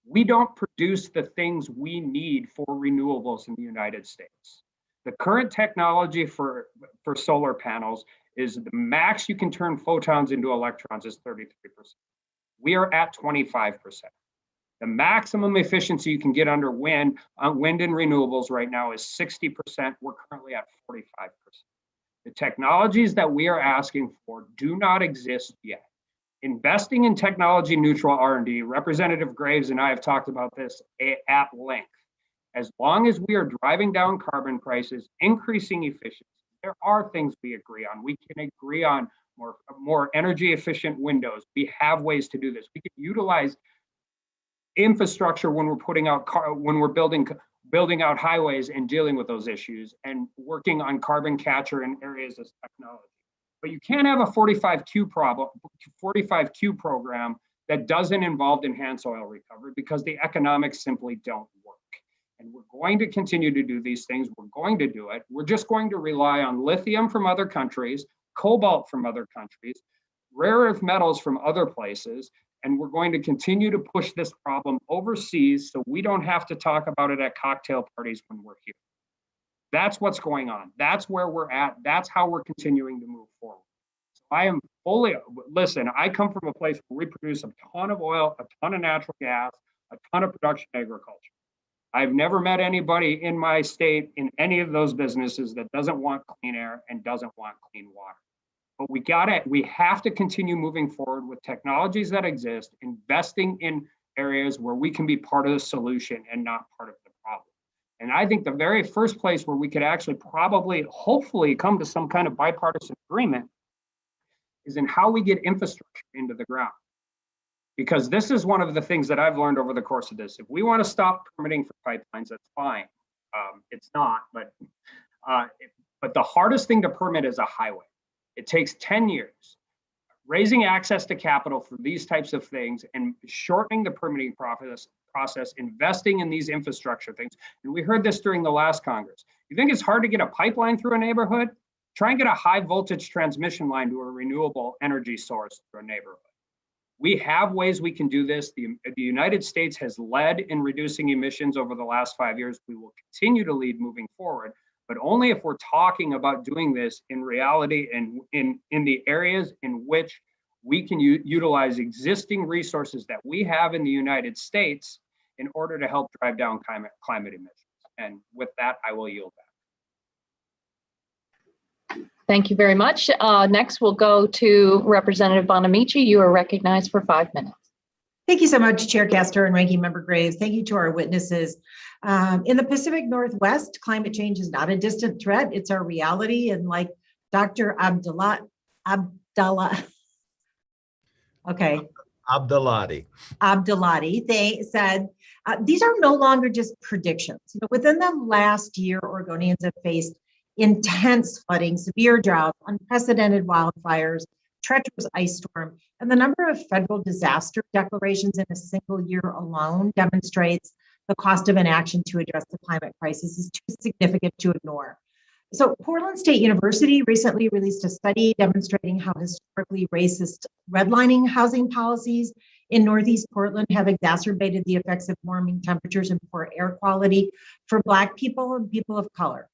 We don't produce the things we need for renewables in the United States. The current technology for solar panels is the max you can turn photons into electrons is 33%. We are at 25%. The maximum efficiency you can get under wind and renewables right now is 60%. We're currently at 45%. The technologies that we are asking for do not exist yet. Investing in technology neutral R&D, Representative Graves and I have talked about this at length. As long as we are driving down carbon prices, increasing efficiency, there are things we agree on. We can agree on more energy efficient windows. We have ways to do this. We can utilize infrastructure when we're building out highways and dealing with those issues and working on carbon capture in areas of technology. But you can't have a 45Q program that doesn't involve enhanced oil recovery because the economics simply don't work. And we're going to continue to do these things. We're going to do it. We're just going to rely on lithium from other countries, cobalt from other countries, rare earth metals from other places. And we're going to continue to push this problem overseas so we don't have to talk about it at cocktail parties when we're here. That's what's going on. That's where we're at. That's how we're continuing to move forward. So I am listen, I come from a place where we produce a ton of oil, a ton of natural gas, a ton of production agriculture. I've never met anybody in my state in any of those businesses that doesn't want clean air and doesn't want clean water. But we have to continue moving forward with technologies that exist, investing in areas where we can be part of the solution and not part of the problem. And I think the very first place where we could actually hopefully come to some kind of bipartisan agreement is in how we get infrastructure into the ground. Because this is one of the things that I've learned over the course of this. If we want to stop permitting for pipelines, that's fine. It's not, but the hardest thing to permit is a highway. It takes 10 years. Raising access to capital for these types of things and shortening the permitting process process, investing in these infrastructure things. And we heard this during the last Congress. You think it's hard to get a pipeline through a neighborhood? Try and get a high voltage transmission line to a renewable energy source through a neighborhood. We have ways we can do this. The United States has led in reducing emissions over the last 5 years. We will continue to lead moving forward, but only if we're talking about doing this in reality and in the areas in which we can utilize existing resources that we have in the United States in order to help drive down climate emissions. And with that, I will yield back. Thank you very much. Next, we'll go to Representative Bonamici. You are recognized for 5 minutes. Thank you so much, Chair Castor and Ranking Member Graves. Thank you to our witnesses. In the Pacific Northwest, climate change is not a distant threat. It's our reality. And like Dr. Abdalati, they said, these are no longer just predictions. Within the last year, Oregonians have faced intense flooding, severe drought, unprecedented wildfires, treacherous ice storm, and the number of federal disaster declarations in a single year alone demonstrates the cost of inaction to address the climate crisis is too significant to ignore. So Portland State University recently released a study demonstrating how historically racist redlining housing policies in Northeast Portland have exacerbated the effects of warming temperatures and poor air quality for Black people and people of color.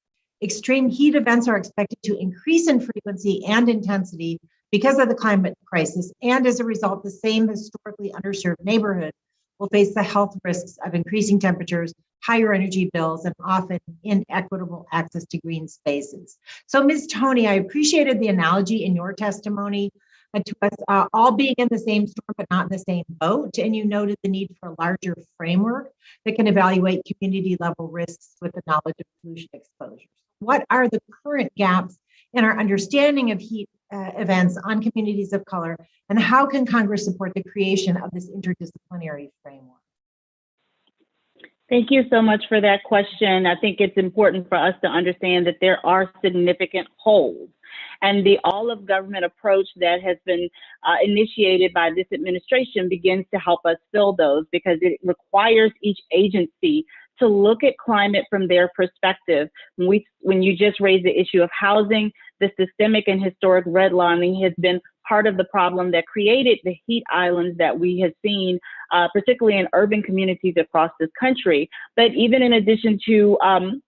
Extreme heat events are expected to increase in frequency and intensity because of the climate crisis, and as a result, the same historically underserved neighborhood will face the health risks of increasing temperatures, higher energy bills, and often inequitable access to green spaces. So, Ms. Toney, I appreciated the analogy in your testimony to us all being in the same storm but not in the same boat, and you noted the need for a larger framework that can evaluate community-level risks with the knowledge of pollution exposures. What are the current gaps in our understanding of heat events on communities of color, and how can Congress support the creation of this interdisciplinary framework? Thank you so much for that question. I think it's important for us to understand that there are significant holes, and the all-of-government approach that has been initiated by this administration begins to help us fill those, because it requires each agency to look at climate from their perspective. When you just raised the issue of housing, the systemic and historic redlining has been part of the problem that created the heat islands that we have seen, particularly in urban communities across this country. But even in addition to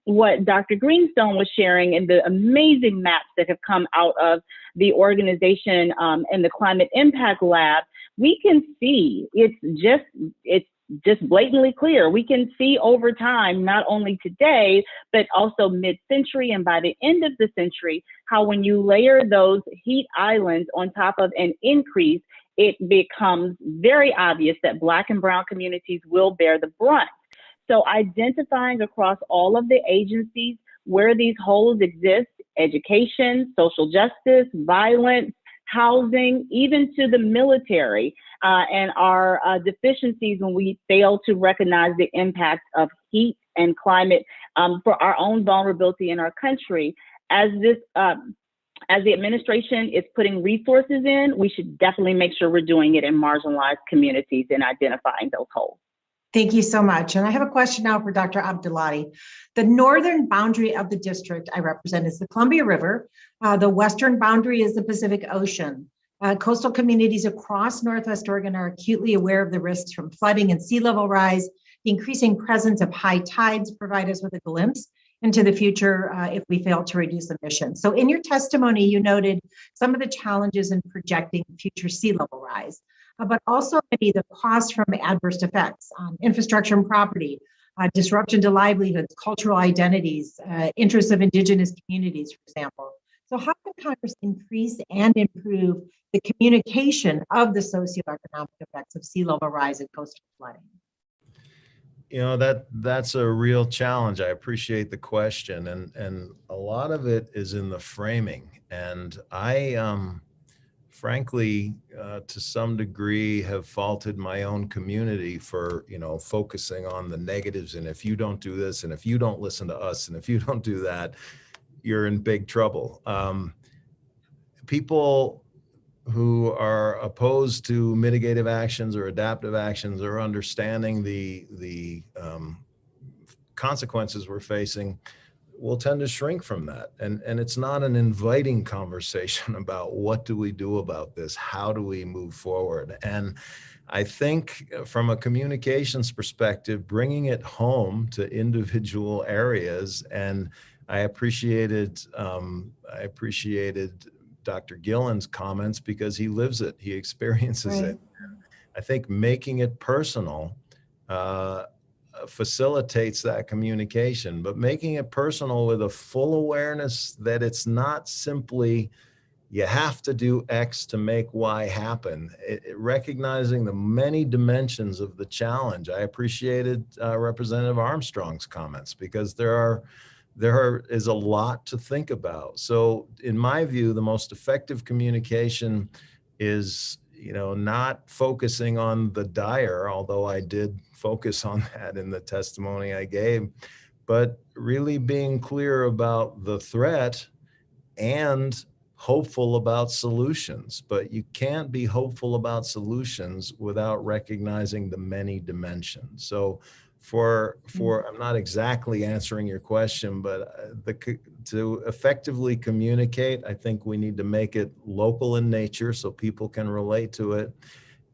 what Dr. Greenstone was sharing and the amazing maps that have come out of the organization and the Climate Impact Lab, we can see it's just blatantly clear. We can see over time, not only today, but also mid-century and by the end of the century, how when you layer those heat islands on top of an increase, it becomes very obvious that Black and brown communities will bear the brunt. So identifying across all of the agencies where these holes exist, education, social justice, violence, housing, even to the military, and our deficiencies when we fail to recognize the impact of heat and climate for our own vulnerability in our country. As the administration is putting resources in, we should definitely make sure we're doing it in marginalized communities and identifying those holes. Thank you so much. And I have a question now for Dr. Abdalati. The northern boundary of the district I represent is the Columbia River. The western boundary is the Pacific Ocean. Coastal communities across Northwest Oregon are acutely aware of the risks from flooding and sea level rise. The increasing presence of high tides provide us with a glimpse into the future if we fail to reduce emissions. So in your testimony, you noted some of the challenges in projecting future sea level rise, but also maybe the costs from adverse effects on infrastructure and property, disruption to livelihoods, cultural identities, interests of indigenous communities, for example. So how can Congress increase and improve the communication of the socioeconomic effects of sea level rise and coastal flooding? You know, that's a real challenge. I appreciate the question, and a lot of it is in the framing. And I frankly, to some degree, have faulted my own community for, focusing on the negatives. And if you don't do this, and if you don't listen to us, and if you don't do that, you're in big trouble. People who are opposed to mitigative actions or adaptive actions or understanding the consequences we're facing will tend to shrink from that. And it's not an inviting conversation about what do we do about this? How do we move forward? And I think from a communications perspective, bringing it home to individual areas, and I appreciated Dr. Gillen's comments because he lives it, he experiences it. I think making it personal facilitates that communication, but making it personal with a full awareness that it's not simply you have to do X to make Y happen. Recognizing the many dimensions of the challenge. I appreciated Representative Armstrong's comments because there is a lot to think about. So in my view, the most effective communication is, not focusing on the dire, although I did focus on that in the testimony I gave, but really being clear about the threat and hopeful about solutions. But you can't be hopeful about solutions without recognizing the many dimensions. So I'm not exactly answering your question, but to effectively communicate, I think we need to make it local in nature so people can relate to it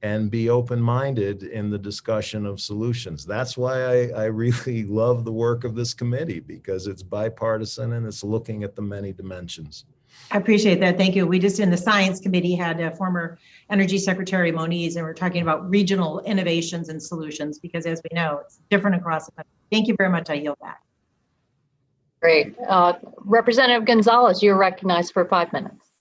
and be open-minded in the discussion of solutions. That's why I really love the work of this committee, because it's bipartisan and it's looking at the many dimensions. I appreciate that. Thank you. We just in the Science Committee had former Energy Secretary Moniz, and we're talking about regional innovations and solutions because, as we know, it's different across the country. Thank you very much. I yield back. Great. Representative Gonzalez, you're recognized for 5 minutes.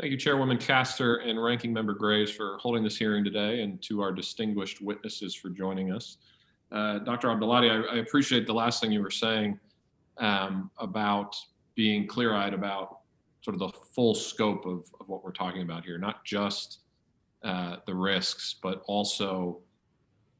Thank you, Chairwoman Castor and Ranking Member Graves for holding this hearing today, and to our distinguished witnesses for joining us. Dr. Abdullahi, I appreciate the last thing you were saying about being clear-eyed about sort of the full scope of what we're talking about here, not just the risks, but also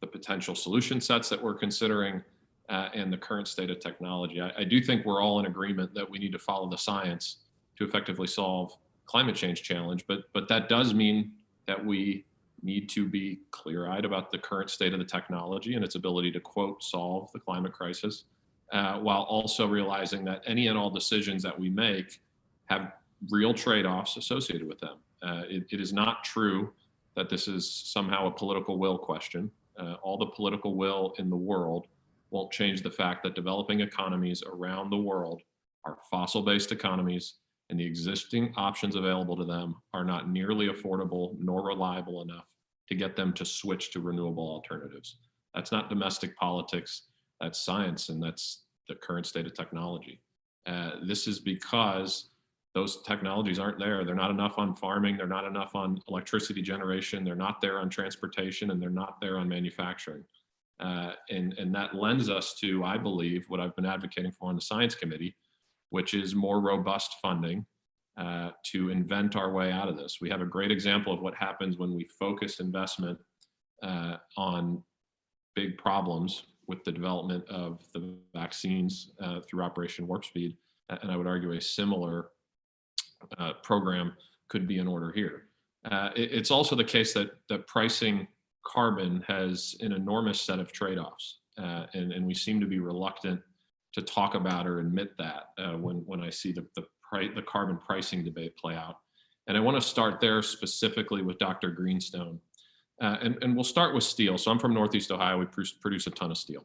the potential solution sets that we're considering and the current state of technology. I do think we're all in agreement that we need to follow the science to effectively solve climate change challenge, but that does mean that we need to be clear-eyed about the current state of the technology and its ability to, quote, solve the climate crisis, while also realizing that any and all decisions that we make have real trade-offs associated with them. It is not true that this is somehow a political will question. All the political will in the world won't change the fact that developing economies around the world are fossil-based economies, and the existing options available to them are not nearly affordable nor reliable enough to get them to switch to renewable alternatives. That's not domestic politics, that's science, and that's the current state of technology. This is because those technologies aren't there. They're not enough on farming, they're not enough on electricity generation, they're not there on transportation, and they're not there on manufacturing. And that lends us to, I believe, what I've been advocating for on the Science Committee, which is more robust funding to invent our way out of this. We have a great example of what happens when we focus investment on big problems with the development of the vaccines through Operation Warp Speed. And I would argue a similar program could be in order here. It's also the case that pricing carbon has an enormous set of trade-offs, and we seem to be reluctant to talk about or admit that when I see the carbon pricing debate play out. And I want to start there specifically with Dr. Greenstone. And we'll start with steel. So I'm from Northeast Ohio. We produce a ton of steel,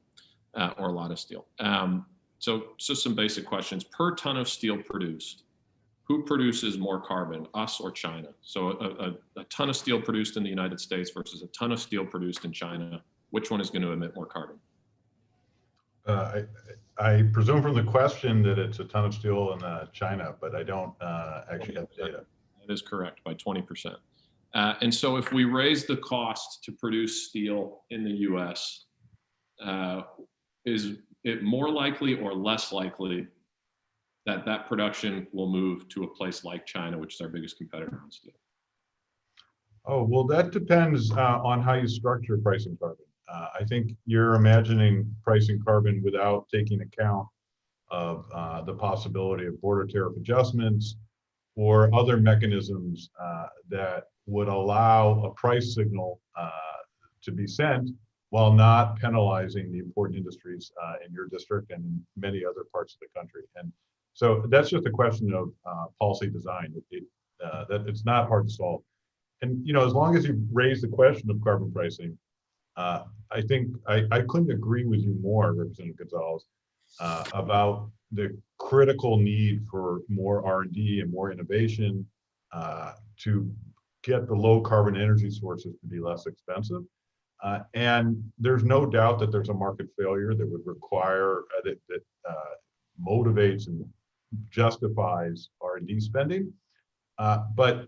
or a lot of steel. So some basic questions. Per ton of steel produced, who produces more carbon, us or China? So a ton of steel produced in the United States versus a ton of steel produced in China, which one is going to emit more carbon? I presume from the question that it's a ton of steel in China, but I don't actually have the data. That is correct, by 20%. And so if we raise the cost to produce steel in the US, is it more likely or less likely that production will move to a place like China, which is our biggest competitor on steel? Oh, well, that depends on how you structure pricing carbon. I think you're imagining pricing carbon without taking account of the possibility of border tariff adjustments, or other mechanisms that would allow a price signal to be sent while not penalizing the important industries in your district and in many other parts of the country. And so that's just a question of policy design. That it's not hard to solve. And as long as you raise the question of carbon pricing, I think I couldn't agree with you more, Representative Gonzalez, about the critical need for more R&D and more innovation to get the low carbon energy sources to be less expensive. And there's no doubt that there's a market failure that would require that motivates and justifies R&D spending. But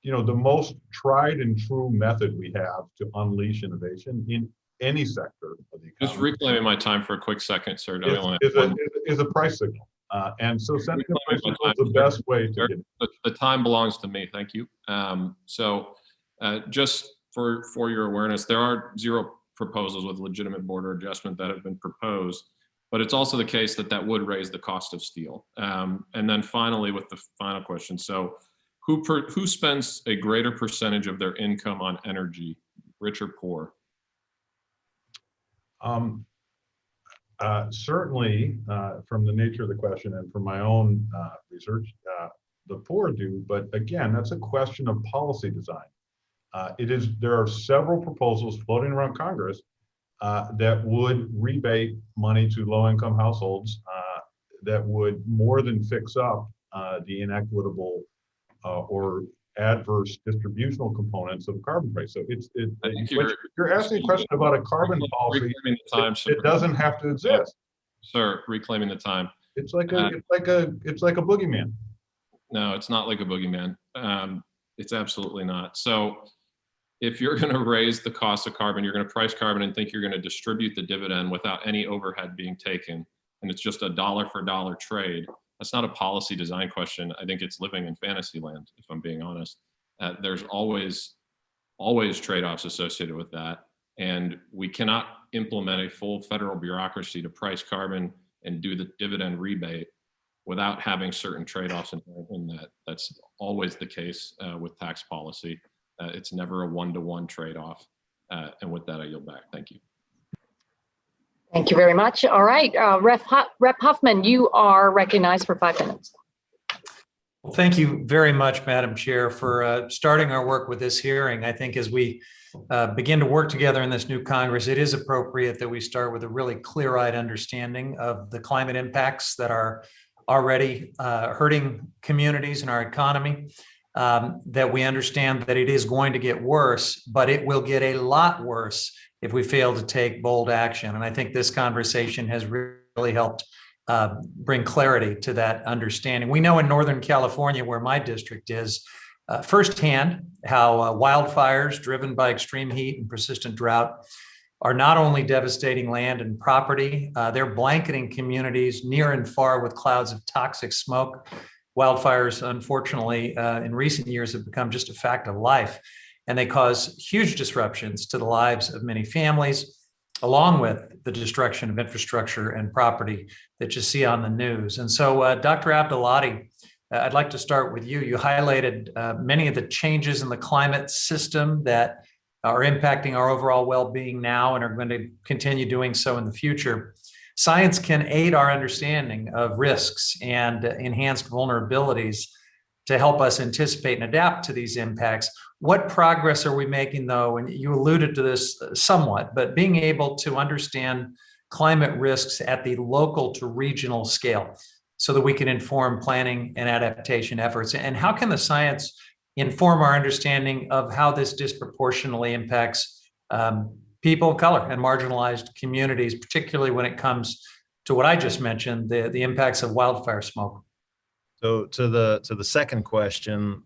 the most tried and true method we have to unleash innovation in any sector of the economy. Just reclaiming my time for a quick second, sir. Is a price signal. And so sending a price signal is the best way to get it. The time belongs to me. Thank you. Just for your awareness, there are 0 proposals with legitimate border adjustment that have been proposed, but it's also the case that would raise the cost of steel. And then finally, with the final question, so who spends a greater percentage of their income on energy, rich or poor? Certainly, from the nature of the question and from my own research, the poor do. But again, that's a question of policy design. There are several proposals floating around Congress that would rebate money to low-income households that would more than fix up the inequitable or adverse distributional components of carbon price. So you're asking a question about a carbon policy. It doesn't have to exist. Sir, reclaiming the time. It's like a boogeyman. No, it's not like a boogeyman. It's absolutely not. So if you're going to raise the cost of carbon, you're going to price carbon and think you're going to distribute the dividend without any overhead being taken, and it's just a dollar for dollar trade. That's not a policy design question. I think it's living in fantasy land, if I'm being honest. There's always trade-offs associated with that. And we cannot implement a full federal bureaucracy to price carbon and do the dividend rebate without having certain trade-offs in that. That's always the case with tax policy. It's never a one-to-one trade-off. And with that, I yield back. Thank you. Thank you very much. All right, Rep. Huffman, you are recognized for 5 minutes. Well, thank you very much, Madam Chair, for starting our work with this hearing. I think as we begin to work together in this new Congress, it is appropriate that we start with a really clear-eyed understanding of the climate impacts that are already hurting communities and our economy, that we understand that it is going to get worse, but it will get a lot worse if we fail to take bold action. And I think this conversation has really helped bring clarity to that understanding. We know in Northern California, where my district is, firsthand how wildfires driven by extreme heat and persistent drought are not only devastating land and property, they're blanketing communities near and far with clouds of toxic smoke. Wildfires, unfortunately, in recent years have become just a fact of life, and they cause huge disruptions to the lives of many families, along with the destruction of infrastructure and property that you see on the news. And so, Dr. Abdulati, I'd like to start with you. You highlighted many of the changes in the climate system that are impacting our overall well-being now and are going to continue doing so in the future. Science can aid our understanding of risks and enhanced vulnerabilities to help us anticipate and adapt to these impacts. What progress are we making, though? And you alluded to this somewhat, but being able to understand climate risks at the local to regional scale so that we can inform planning and adaptation efforts. And how can the science inform our understanding of how this disproportionately impacts people of color and marginalized communities, particularly when it comes to what I just mentioned, the impacts of wildfire smoke? So to the second question,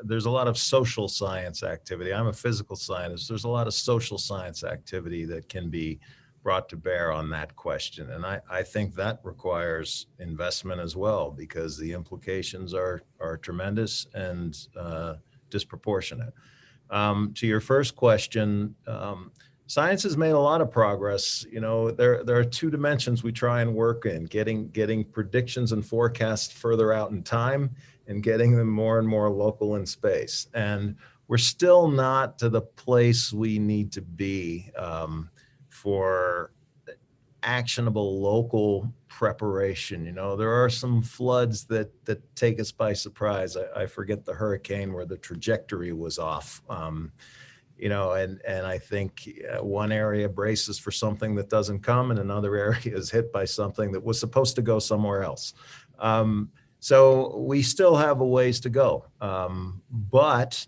there's a lot of social science activity. I'm a physical scientist. There's a lot of social science activity that can be brought to bear on that question. And I think that requires investment as well, because the implications are tremendous and disproportionate. To your first question, science has made a lot of progress. You know, there are 2 dimensions we try and work in: getting predictions and forecasts further out in time, and getting them more and more local in space. And we're still not to the place we need to be for actionable local preparation. You know, there are some floods that take us by surprise. I forget the hurricane where the trajectory was off. You know, and I think one area braces for something that doesn't come, and another area is hit by something that was supposed to go somewhere else. So we still have a ways to go, but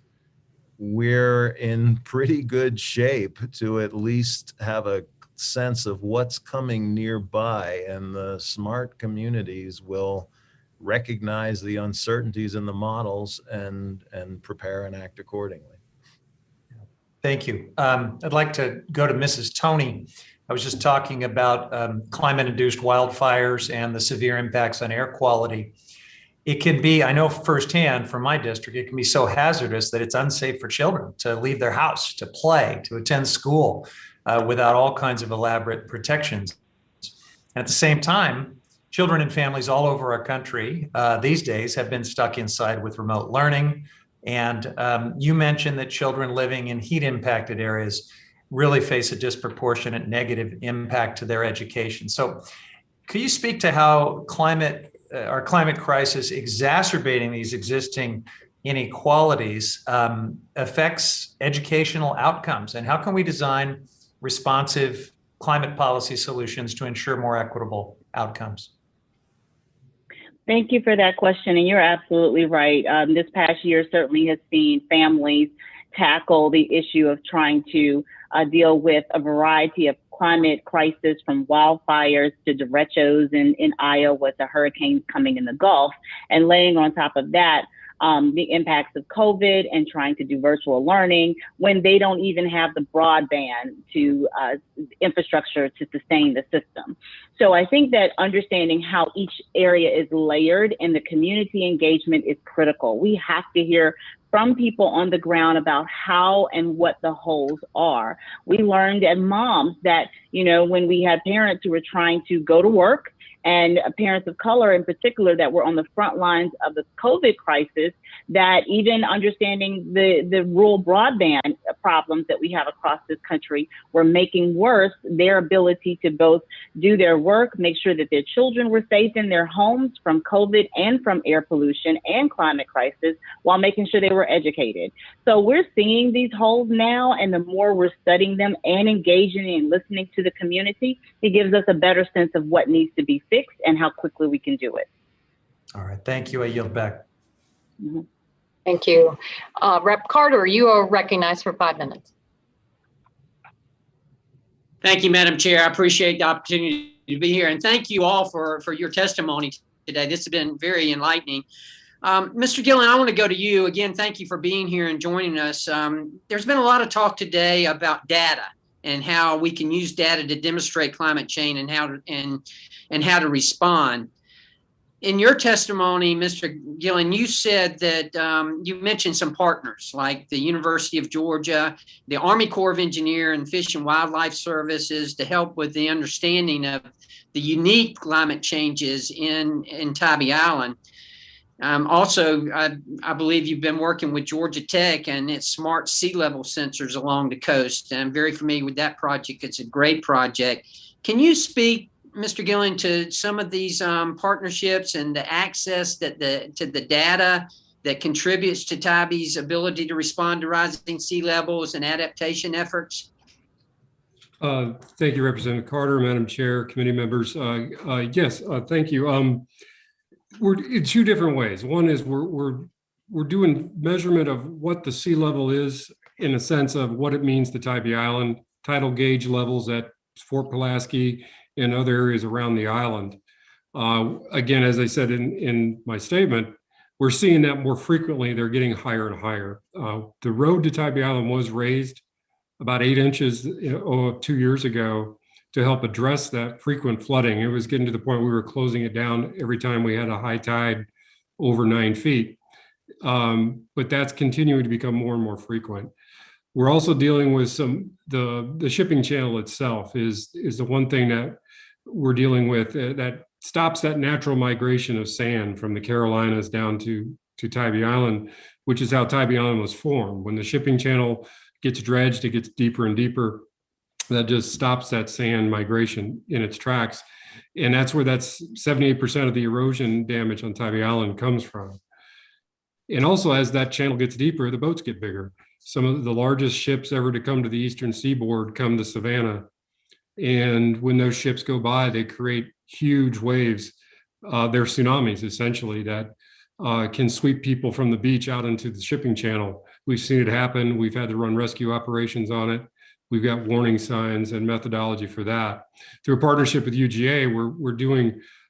we're in pretty good shape to at least have a sense of what's coming nearby, and the smart communities will recognize the uncertainties in the models and prepare and act accordingly. Thank you. I'd like to go to Mrs. Tony. I was just talking about climate-induced wildfires and the severe impacts on air quality. It can be, I know firsthand from my district, it can be so hazardous that it's unsafe for children to leave their house, to play, to attend school without all kinds of elaborate protections. And at the same time, children and families all over our country these days have been stuck inside with remote learning. And you mentioned that children living in heat impacted areas really face a disproportionate negative impact to their education. So could you speak to how our climate crisis exacerbating these existing inequalities affects educational outcomes, and how can we design responsive climate policy solutions to ensure more equitable outcomes? Thank you for that question. And you're absolutely right. This past year certainly has seen families tackle the issue of trying to deal with a variety of climate crisis, from wildfires to derechos in Iowa to hurricanes coming in the Gulf, and laying on top of that the impacts of COVID and trying to do virtual learning when they don't even have the broadband to infrastructure to sustain the system. So I think that understanding how each area is layered and the community engagement is critical. We have to hear from people on the ground about how and what the holes are. We learned as moms that, you know, when we had parents who were trying to go to work, and parents of color in particular that were on the front lines of the COVID crisis, that even understanding the rural broadband problems that we have across this country were making worse their ability to both do their work, make sure that their children were safe in their homes from COVID and from air pollution and climate crisis, while making sure they were educated. So we're seeing these holes now, and the more we're studying them and engaging and listening to the community, it gives us a better sense of what needs to be fixed and how quickly we can do it. All right, thank you. I yield back. Mm-hmm. Thank you. Rep. Carter, you are recognized for 5 minutes. Thank you, Madam Chair. I appreciate the opportunity to be here, and thank you all for your testimony today. This has been very enlightening. Mr. Gillen, I want to go to you again. Thank you for being here and joining us. There's been a lot of talk today about data and how we can use data to demonstrate climate change and how to respond. In your testimony, Mr. Gillen, you said that you mentioned some partners like the University of Georgia, the Army Corps of Engineers, and Fish and Wildlife Services to help with the understanding of the unique climate changes in Tybee Island. Also, I believe you've been working with Georgia Tech and its smart sea level sensors along the coast. I'm very familiar with that project. It's a great project. Can you speak, Mr. Gillen, to some of these partnerships and the access to the data that contributes to Tybee's ability to respond to rising sea levels and adaptation efforts? Thank you, Representative Carter, Madam Chair, committee members. Yes, thank you. We're in two different ways. One is we're doing measurement of what the sea level is in a sense of what it means to Tybee Island, tidal gauge levels at Fort Pulaski and other areas around the island. Again, as I said in my statement, we're seeing that more frequently. They're getting higher and higher. The road to Tybee Island was raised about 8 inches 2 years ago to help address that frequent flooding. It was getting to the point we were closing it down every time we had a high tide over 9 feet. But that's continuing to become more and more frequent. We're also dealing with the shipping channel itself is the one thing that we're dealing with that stops that natural migration of sand from the Carolinas down to to Tybee Island, which is how Tybee Island was formed. When the shipping channel gets dredged, it gets deeper and deeper. That just stops that sand migration in its tracks. And that's where that's 78% of the erosion damage on Tybee Island comes from. And also, as that channel gets deeper, the boats get bigger. Some of the largest ships ever to come to the eastern seaboard come to Savannah. And when those ships go by, they create huge waves. They're tsunamis, essentially, that can sweep people from the beach out into the shipping channel. We've seen it happen. We've had to run rescue operations on it. We've got warning signs and methodology for that. Through a partnership with UGA,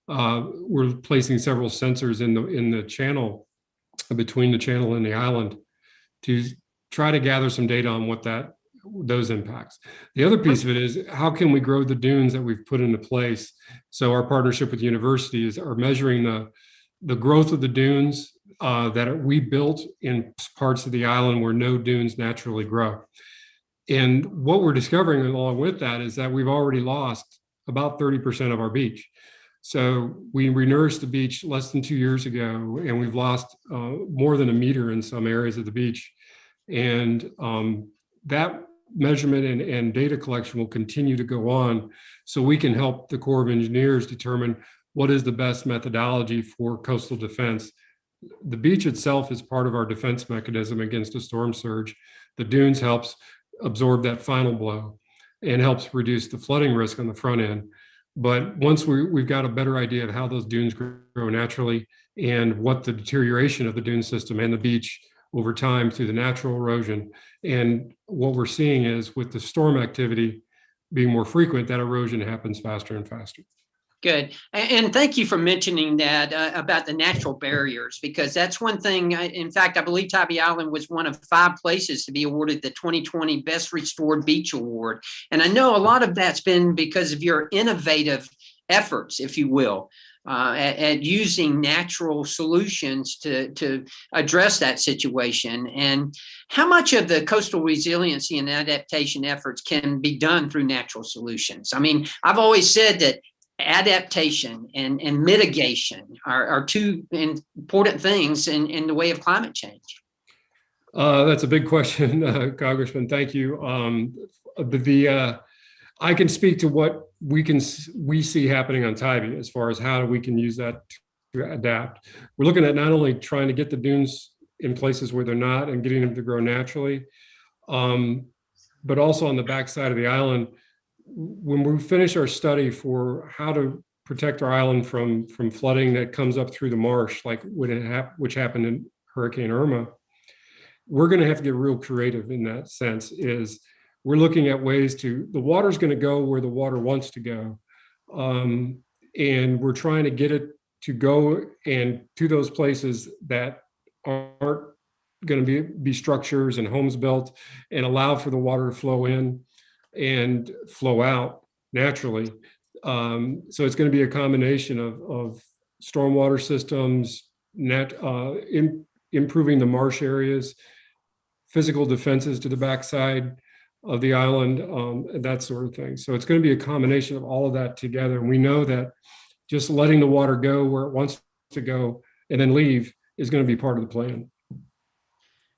we're placing several sensors in the channel, between the channel and the island, to try to gather some data on what those impacts. The other piece of it is, how can we grow the dunes that we've put into place? So our partnership with universities are measuring the growth of the dunes that we built in parts of the island where no dunes naturally grow. And what we're discovering along with that is that we've already lost about 30% of our beach. So we renourished the beach less than 2 years ago, and we've lost more than a meter in some areas of the beach. And that measurement and data collection will continue to go on, so we can help the Corps of Engineers determine what is the best methodology for coastal defense. The beach itself is part of our defense mechanism against a storm surge. The dunes helps absorb that final blow and helps reduce the flooding risk on the front end. But once we've got a better idea of how those dunes grow naturally and what the deterioration of the dune system and the beach over time through the natural erosion, and what we're seeing is with the storm activity being more frequent, that erosion happens faster and faster. Good. And thank you for mentioning that about the natural barriers, because that's one thing. In fact, I believe Tybee Island was one of 5 places to be awarded the 2020 Best Restored Beach Award. And I know a lot of that's been because of your innovative efforts, if you will, at using natural solutions to address that situation. And how much of the coastal resiliency and adaptation efforts can be done through natural solutions? I mean, I've always said that adaptation and mitigation are 2 important things in the way of climate change. That's a big question, Congressman. Thank you. I can speak to what we see happening on Tybee as far as how we can use that to adapt. We're looking at not only trying to get the dunes in places where they're not and getting them to grow naturally, but also on the backside of the island. When we finish our study for how to protect our island from flooding that comes up through the marsh, like which happened in Hurricane Irma, we're going to have to get real creative in that sense. Is we're looking at ways the water's going to go where the water wants to go. And we're trying to get it to go and to those places that aren't going to be structures and homes built and allow for the water to flow in and flow out naturally. So it's going to be a combination of stormwater systems, improving the marsh areas, physical defenses to the backside of the island, that sort of thing. So it's going to be a combination of all of that together. And we know that just letting the water go where it wants to go and then leave is going to be part of the plan.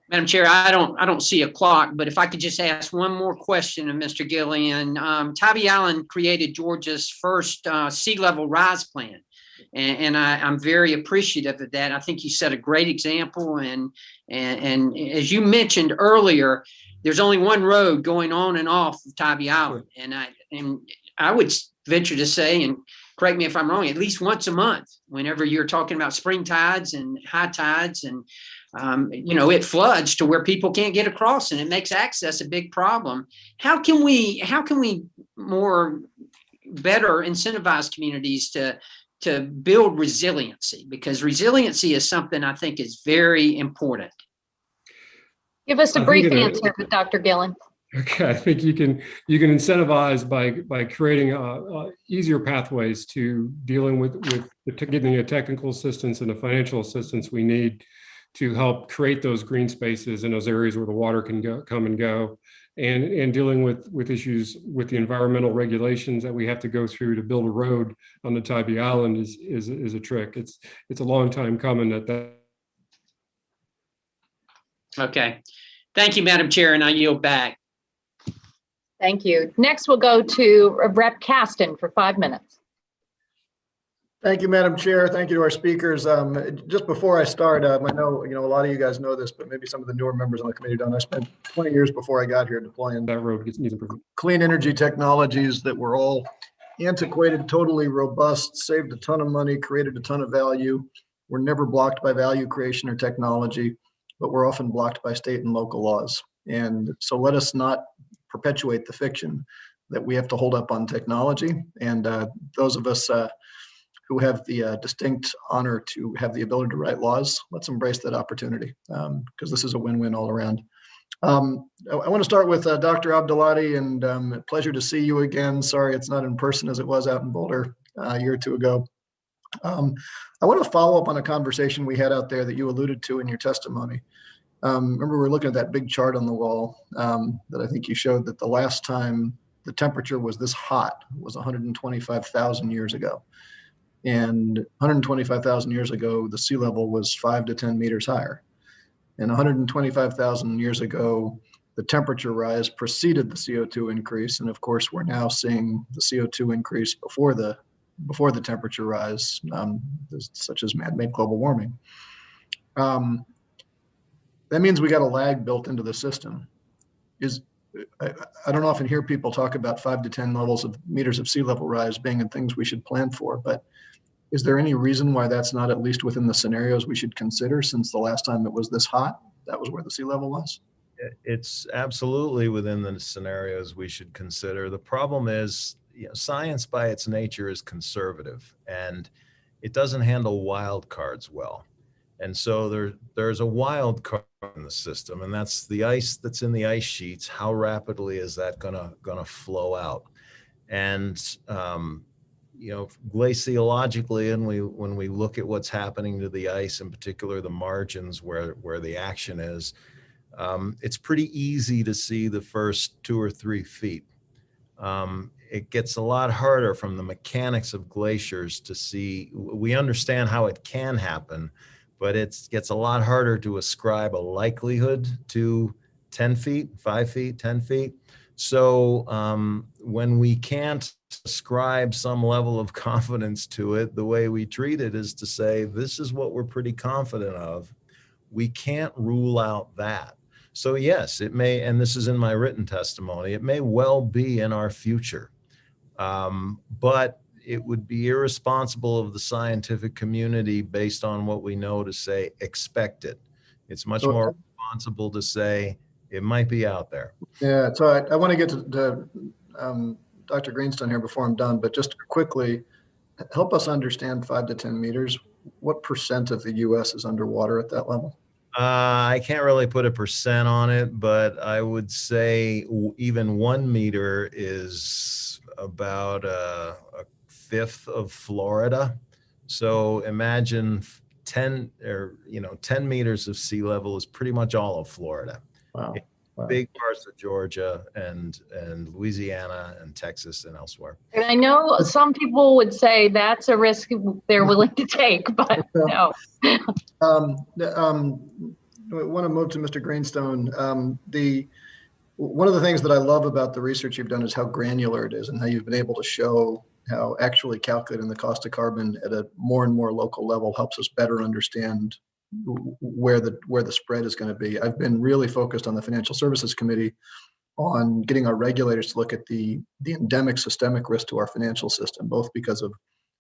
Madam Chair, I don't see a clock, but if I could just ask one more question of Mr. Gillen. Tybee Island created Georgia's first sea level rise plan. And I'm very appreciative of that. I think you set a great example. And as you mentioned earlier, there's only one road going on and off of Tybee Island. And I would venture to say, and correct me if I'm wrong, at least once a month, whenever you're talking about spring tides and high tides, and it floods to where people can't get across, and it makes access a big problem. How can we better incentivize communities to build resiliency? Because resiliency is something I think is very important. Give us a brief answer, Dr. Gillen. Okay, I think you can incentivize by creating easier pathways to dealing with getting the technical assistance and the financial assistance we need to help create those green spaces in those areas where the water can come and go, and dealing with issues with the environmental regulations that we have to go through to build a road on the Tybee Island is a trick. It's a long time coming that Okay. Thank you, Madam Chair, and I yield back. Thank you. Next, we'll go to Rep. Caston for 5 minutes. Thank you, Madam Chair. Thank you to our speakers. Just before I start, I know, a lot of you guys know this, but maybe some of the newer members on the committee don't. I spent 20 years before I got here deploying That road needs improvement. clean energy technologies that were all antiquated, totally robust, saved a ton of money, created a ton of value. Were never blocked by value creation or technology, but were often blocked by state and local laws. And so let us not perpetuate the fiction that we have to hold up on technology. And those of us who have the distinct honor to have the ability to write laws, let's embrace that opportunity, because this is a win-win all around. I want to start with Dr. Abdulati, and pleasure to see you again. Sorry it's not in person as it was out in Boulder a year or two ago. I want to follow up on a conversation we had out there that you alluded to in your testimony. Remember, we were looking at that big chart on the wall that I think you showed that the last time the temperature was this hot was 125,000 years ago. And 125,000 years ago, the sea level was 5 to 10 meters higher. And 125,000 years ago, the temperature rise preceded the CO2 increase. And of course, we're now seeing the CO2 increase before the temperature rise, such as man-made global warming. That means we got a lag built into the system. I don't often hear people talk about 5 to 10 meters of sea level rise being in things we should plan for, but is there any reason why that's not at least within the scenarios we should consider, since the last time it was this hot, that was where the sea level was? It's absolutely within the scenarios we should consider. The problem is, science by its nature is conservative, and it doesn't handle wild cards well. And so there's a wild card in the system, and that's the ice that's in the ice sheets. How rapidly is that gonna flow out? And glaciologically, and when we look at what's happening to the ice, in particular the margins where the action is, it's pretty easy to see the first 2 or 3 feet. It gets a lot harder from the mechanics of glaciers to see. We understand how it can happen, but it gets a lot harder to ascribe a likelihood to 10 feet, 5 feet, 10 feet. So when we can't ascribe some level of confidence to it, the way we treat it is to say, this is what we're pretty confident of. We can't rule out that. So yes, it may, and this is in my written testimony, it may well be in our future. But it would be irresponsible of the scientific community, based on what we know, to say expect it. It's much more responsible to say it might be out there. Yeah, so I want to get to Dr. Greenstone here before I'm done, but just quickly, help us understand 5 to 10 meters. What % of the U.S. is underwater at that level? I can't really put a % on it, but I would say even 1 meter is about a fifth of Florida. So imagine 10 meters of sea level is pretty much all of Florida. Wow. Big parts of Georgia and Louisiana and Texas and elsewhere. And I know some people would say that's a risk they're willing to take, but no. I want to move to Mr. Greenstone. One of the things that I love about the research you've done is how granular it is, and how you've been able to show how actually calculating the cost of carbon at a more and more local level helps us better understand where the spread is going to be. I've been really focused on the Financial Services Committee on getting our regulators to look at the endemic systemic risk to our financial system, both because of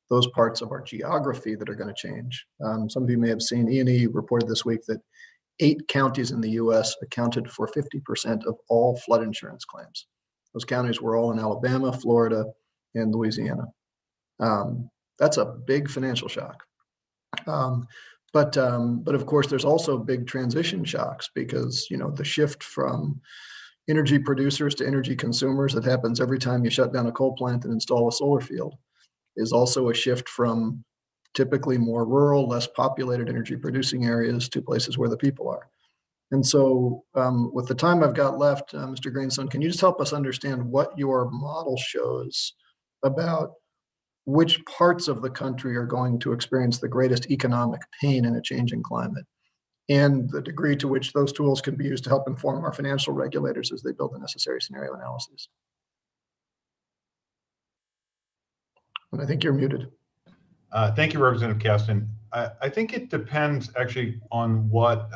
those parts of our geography that are going to change. Some of you may have seen E&E reported this week that 8 counties in the US accounted for 50% of all flood insurance claims. Those counties were all in Alabama, Florida, and Louisiana. That's a big financial shock. But of course, there's also big transition shocks, because the shift from energy producers to energy consumers that happens every time you shut down a coal plant and install a solar field is also a shift from typically more rural, less populated energy producing areas to places where the people are. And so with the time I've got left, Mr. Greenstone, can you just help us understand what your model shows about which parts of the country are going to experience the greatest economic pain in a changing climate? and the degree to which those tools can be used to help inform our financial regulators as they build the necessary scenario analyses. And I think you're muted. Thank you, Representative Caston. I think it depends actually on what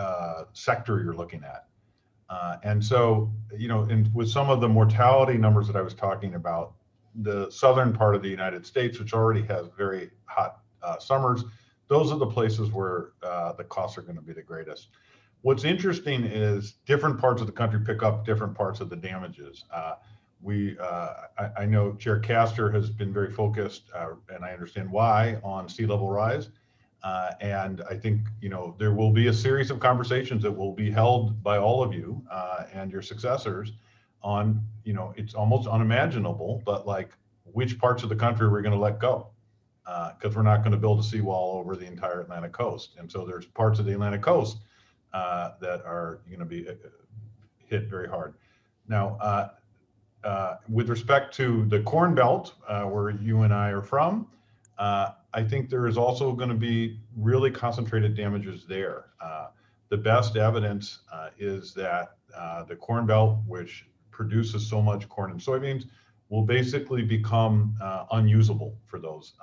sector you're looking at. And so, you know, with some of the mortality numbers that I was talking about, the southern part of the United States, which already has very hot summers, those are the places where the costs are going to be the greatest. What's interesting is different parts of the country pick up different parts of the damages. I know Chair Castor has been very focused, and I understand why, on sea level rise. And I think, you know, there will be a series of conversations that will be held by all of you and your successors on, you know, it's almost unimaginable, but like which parts of the country we're going to let go, because we're not going to build a seawall over the entire Atlantic coast. And so there's parts of the Atlantic coast that are going to be hit very hard. Now, with respect to the Corn Belt, where you and I are from, I think there is also going to be really concentrated damages there. The best evidence is that the Corn Belt, which produces so much corn and soybeans, will basically become unusable for those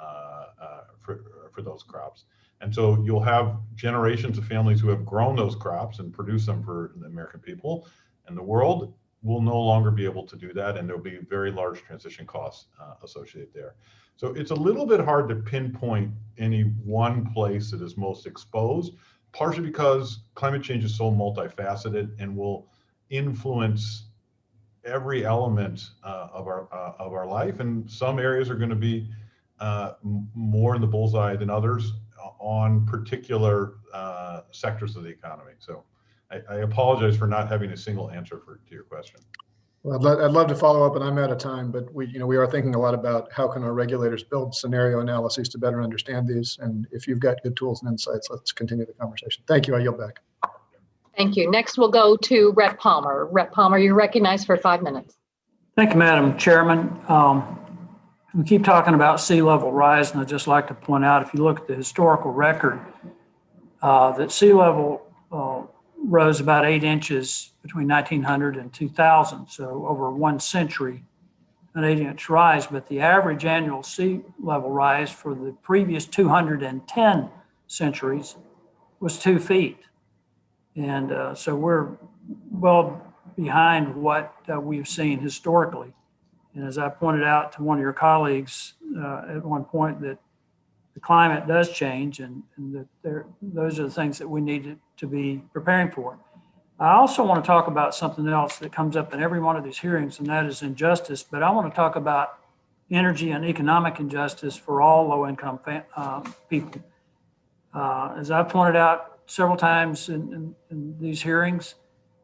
crops. And so you'll have generations of families who have grown those crops and produce them for the American people, and the world will no longer be able to do that, and there'll be very large transition costs associated there. So it's a little bit hard to pinpoint any one place that is most exposed, partially because climate change is so multifaceted and will influence every element of our life, and some areas are going to be more in the bullseye than others on particular sectors of the economy. So I apologize for not having a single answer to your question. Well, I'd love to follow up, and I'm out of time, but we are thinking a lot about how can our regulators build scenario analyses to better understand these. And if you've got good tools and insights, let's continue the conversation. Thank you. I yield back. Thank you. Next, we'll go to Rep. Palmer. Rep. Palmer, you're recognized for 5 minutes. Thank you, Madam Chairman. We keep talking about sea level rise, and I'd just like to point out, if you look at the historical record, that sea level rose about 8 inches between 1900 and 2000. So over 1 century, an 8-inch rise, but the average annual sea level rise for the previous 210 centuries was 2 feet. And so we're well behind what we've seen historically. And as I pointed out to one of your colleagues at one point, that the climate does change, and that those are the things that we need to be preparing for. I also want to talk about something else that comes up in every one of these hearings, and that is injustice. But I want to talk about energy and economic injustice for all low-income people. As I pointed out several times in these hearings,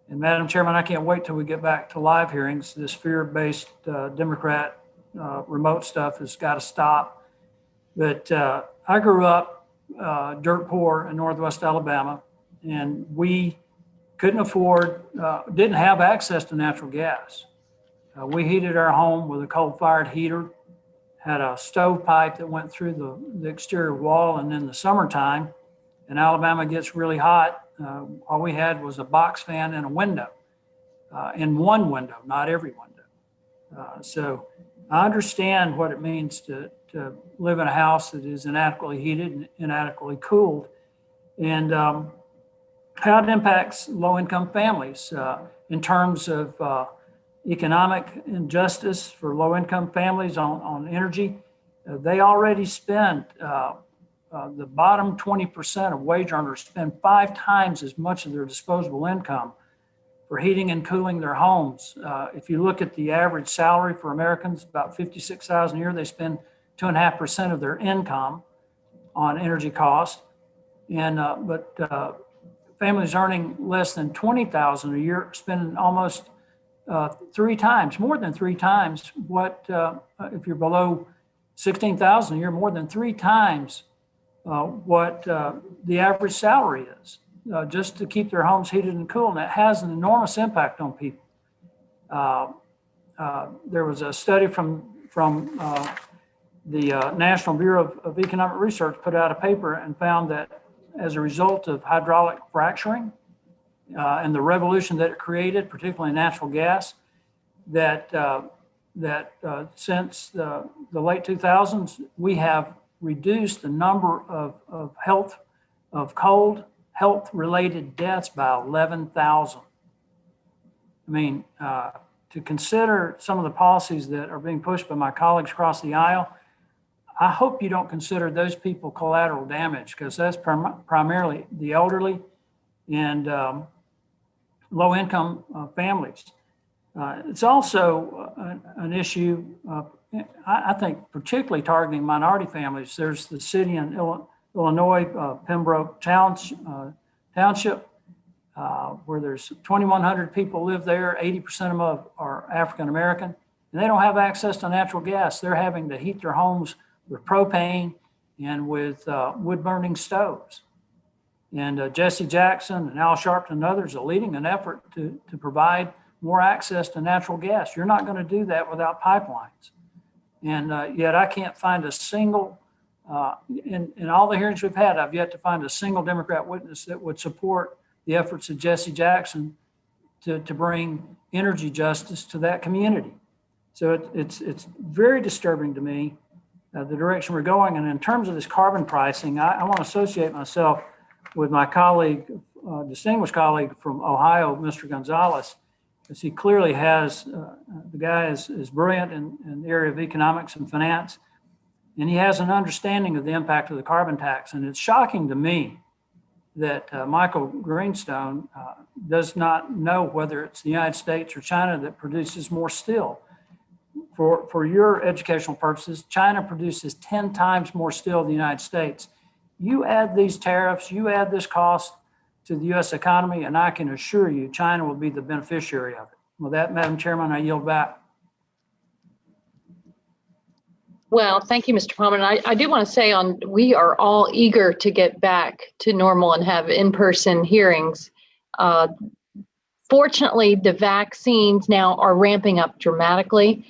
and Madam Chairman, I can't wait till we get back to live hearings. This fear-based Democrat remote stuff has got to stop. But I grew up dirt poor in Northwest Alabama, and we couldn't afford, didn't have access to natural gas. We heated our home with a coal-fired heater, had a stovepipe that went through the exterior wall, and in the summertime, and Alabama gets really hot, all we had was a box fan and a window, in one window, not every window. So I understand what it means to live in a house that is inadequately heated and inadequately cooled, and how it impacts low-income families in terms of economic injustice for low-income families on energy. They already spend, the bottom 20% of wage earners spend 5 times as much of their disposable income for heating and cooling their homes. If you look at the average salary for Americans, about $56,000 a year, they spend 2.5% of their income on energy costs. And but families earning less than $20,000 a year spend almost 3 times, more than 3 times what, if you're below $16,000 a year, more than 3 times what the average salary is, just to keep their homes heated and cool. And that has an enormous impact on people. There was a study from the National Bureau of Economic Research put out a paper and found that as a result of hydraulic fracturing and the revolution that it created, particularly natural gas, that since the late 2000s, we have reduced the number of health-related deaths by 11,000. I mean, to consider some of the policies that are being pushed by my colleagues across the aisle, I hope you don't consider those people collateral damage, because that's primarily the elderly and low-income families. It's also an issue, I think, particularly targeting minority families. There's the city in Illinois, Pembroke Township, where there's 2,100 people live there. 80% of them are African American, and they don't have access to natural gas. They're having to heat their homes with propane and with wood-burning stoves. And Jesse Jackson and Al Sharpton and others are leading an effort to provide more access to natural gas. You're not going to do that without pipelines. And yet I can't find a single, in all the hearings we've had, I've yet to find a single Democrat witness that would support the efforts of Jesse Jackson to bring energy justice to that community. So it's very disturbing to me, the direction we're going. And in terms of this carbon pricing, I want to associate myself with my colleague, distinguished colleague from Ohio, Mr. Gonzalez, because he clearly has, the guy is brilliant in the area of economics and finance, and he has an understanding of the impact of the carbon tax. And it's shocking to me that Michael Greenstone does not know whether it's the United States or China that produces more steel. For your educational purposes, China produces 10 times more steel than the United States. You add these tariffs, you add this cost to the U.S. economy, and I can assure you China will be the beneficiary of it. With that, Madam Chairman, I yield back. Well, thank you, Mr. Palmer. And I do want to say we are all eager to get back to normal and have in-person hearings. Fortunately, the vaccines now are ramping up dramatically.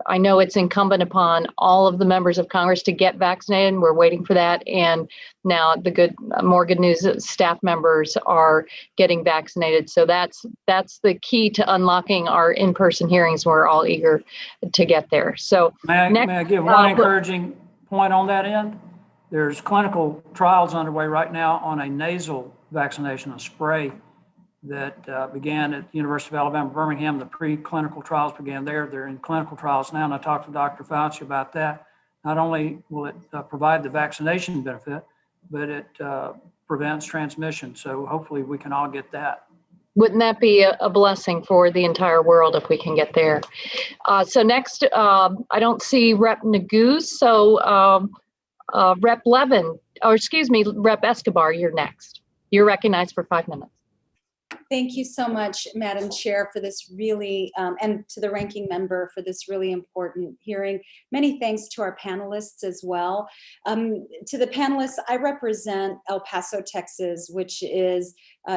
I know it's incumbent upon all of the members of Congress to get vaccinated, and we're waiting for that. And now the more good news is staff members are getting vaccinated. So that's the key to unlocking our in-person hearings. We're all eager to get there. So may I give one encouraging point on that end? There's clinical trials underway right now on a nasal vaccination, a spray that began at the University of Alabama, Birmingham. The preclinical trials began there. They're in clinical trials now, and I talked to Dr. Fauci about that. Not only will it provide the vaccination benefit, but it prevents transmission. So hopefully we can all get that. Wouldn't that be a blessing for the entire world if we can get there? So next, I don't see Rep. Naguse, so Rep. Levin, or excuse me, Rep. Escobar, you're next. You're recognized for 5 minutes. Thank you so much, Madam Chair, for this really, and to the ranking member for this really important hearing. Many thanks to our panelists as well. To the panelists, I represent El Paso, Texas, which is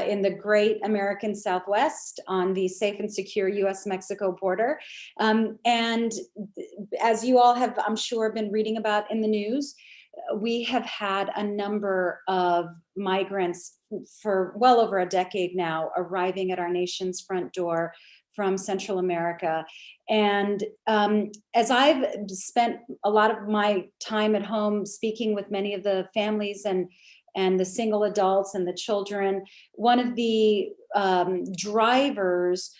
in the great American Southwest on the safe and secure US-Mexico border. And as you all have, I'm sure, been reading about in the news, we have had a number of migrants for well over a decade now arriving at our nation's front door from Central America. And as I've spent a lot of my time at home speaking with many of the families and the single adults and the children, one of the drivers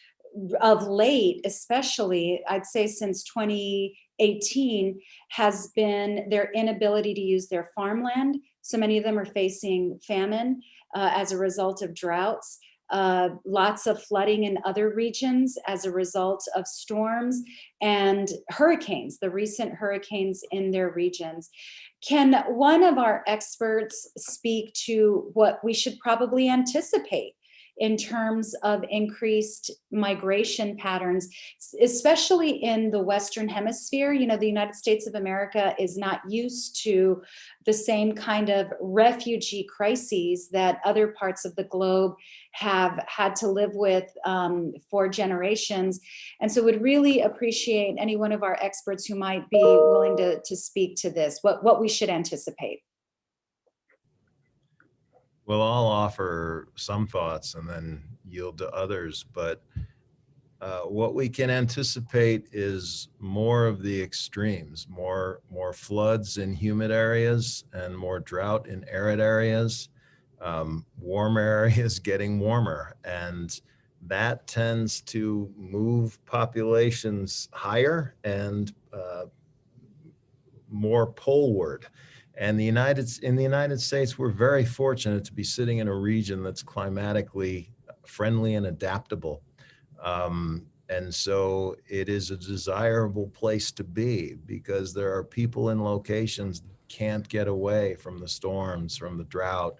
of late, especially, I'd say since 2018, has been their inability to use their farmland. So many of them are facing famine as a result of droughts, lots of flooding in other regions as a result of storms and hurricanes, the recent hurricanes in their regions. Can one of our experts speak to what we should probably anticipate in terms of increased migration patterns, especially in the Western Hemisphere? You know, the United States of America is not used to the same kind of refugee crises that other parts of the globe have had to live with for generations. And so would really appreciate any one of our experts who might be willing to speak to this, what we should anticipate. We'll all offer some thoughts and then yield to others, but what we can anticipate is more of the extremes, more floods in humid areas and more drought in arid areas, warmer areas getting warmer. And that tends to move populations higher and more poleward. And in the United States, we're very fortunate to be sitting in a region that's climatically friendly and adaptable. And so it is a desirable place to be because there are people in locations that can't get away from the storms, from the drought,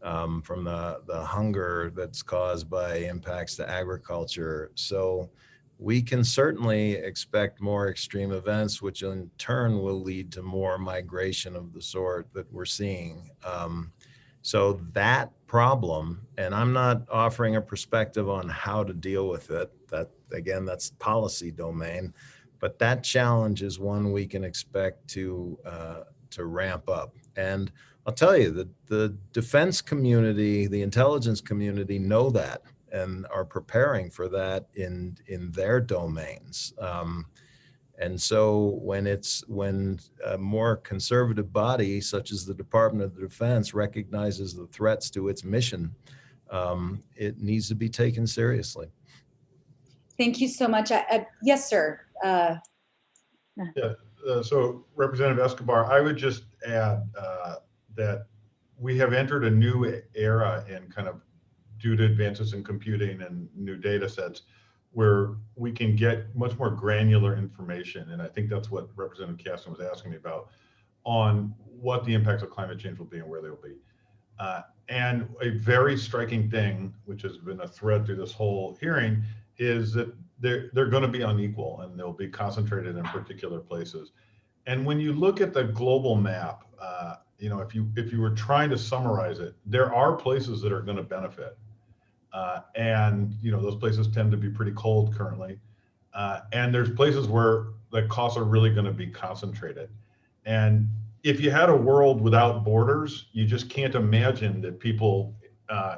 from the hunger that's caused by impacts to agriculture. So we can certainly expect more extreme events, which in turn will lead to more migration of the sort that we're seeing. So that problem, and I'm not offering a perspective on how to deal with it, that again, that's policy domain, but that challenge is one we can expect to ramp up. And I'll tell you, the defense community, the intelligence community know that and are preparing for that in their domains. And so when a more conservative body, such as the Department of Defense, recognizes the threats to its mission, it needs to be taken seriously. Thank you so much. Yes, sir. So Representative Escobar, I would just add that we have entered a new era in kind of due to advances in computing and new data sets where we can get much more granular information. And I think that's what Representative Caston was asking me about on what the impacts of climate change will be and where they will be. And a very striking thing, which has been a thread through this whole hearing, is that they're going to be unequal and they'll be concentrated in particular places. And when you look at the global map, if you were trying to summarize it, there are places that are going to benefit. And those places tend to be pretty cold currently. And there's places where the costs are really going to be concentrated. And if you had a world without borders, you just can't imagine that people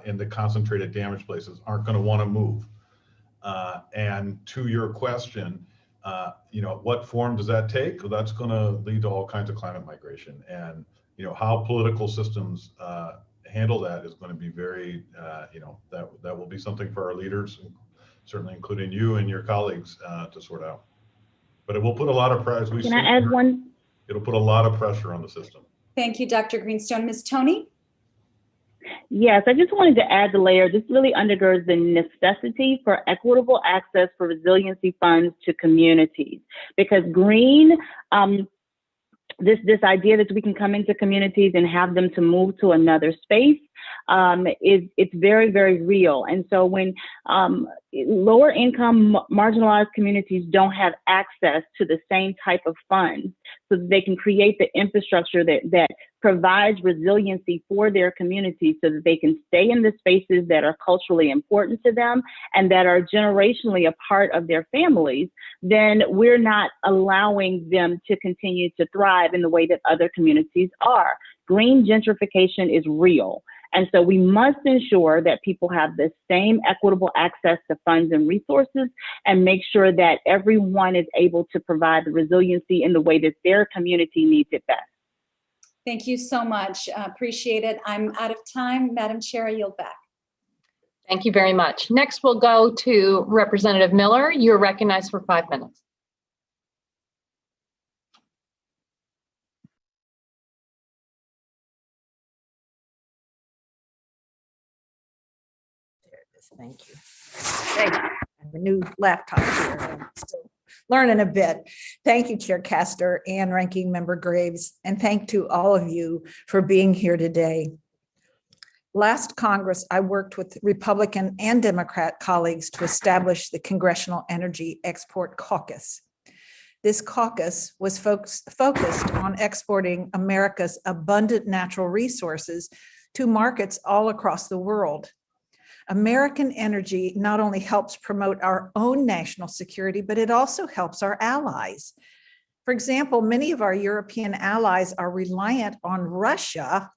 in the concentrated damage places aren't going to want to move. And to your question, what form does that take? Well, that's going to lead to all kinds of climate migration. And how political systems handle that is going to be very, that will be something for our leaders, certainly including you and your colleagues, to sort out. But it will put a lot of pressure. Can I add one? It'll put a lot of pressure on the system. Thank you, Dr. Greenstone. Ms. Tony? Yes, I just wanted to add the layer. This really undergirds the necessity for equitable access for resiliency funds to communities, because green, this idea that we can come into communities and have them to move to another space it's very, very real. And so when lower income marginalized communities don't have access to the same type of funds so that they can create the infrastructure that provides resiliency for their communities so that they can stay in the spaces that are culturally important to them and that are generationally a part of their families, then we're not allowing them to continue to thrive in the way that other communities are. Green gentrification is real. And so we must ensure that people have the same equitable access to funds and resources and make sure that everyone is able to provide the resiliency in the way that their community needs it best. Thank you so much. Appreciate it. I'm out of time. Madam Chair, I yield back. Thank you very much. Next, we'll go to Representative Miller. You're recognized for 5 minutes. Thank you. Thank you. I have a new laptop here. I'm still learning a bit. Thank you, Chair Castor and Ranking Member Graves, and thank to all of you for being here today. Last Congress, I worked with Republican and Democrat colleagues to establish the Congressional Energy Export Caucus. This caucus was focused on exporting America's abundant natural resources to markets all across the world. American energy not only helps promote our own national security, but it also helps our allies. For example, many of our European allies are reliant on Russia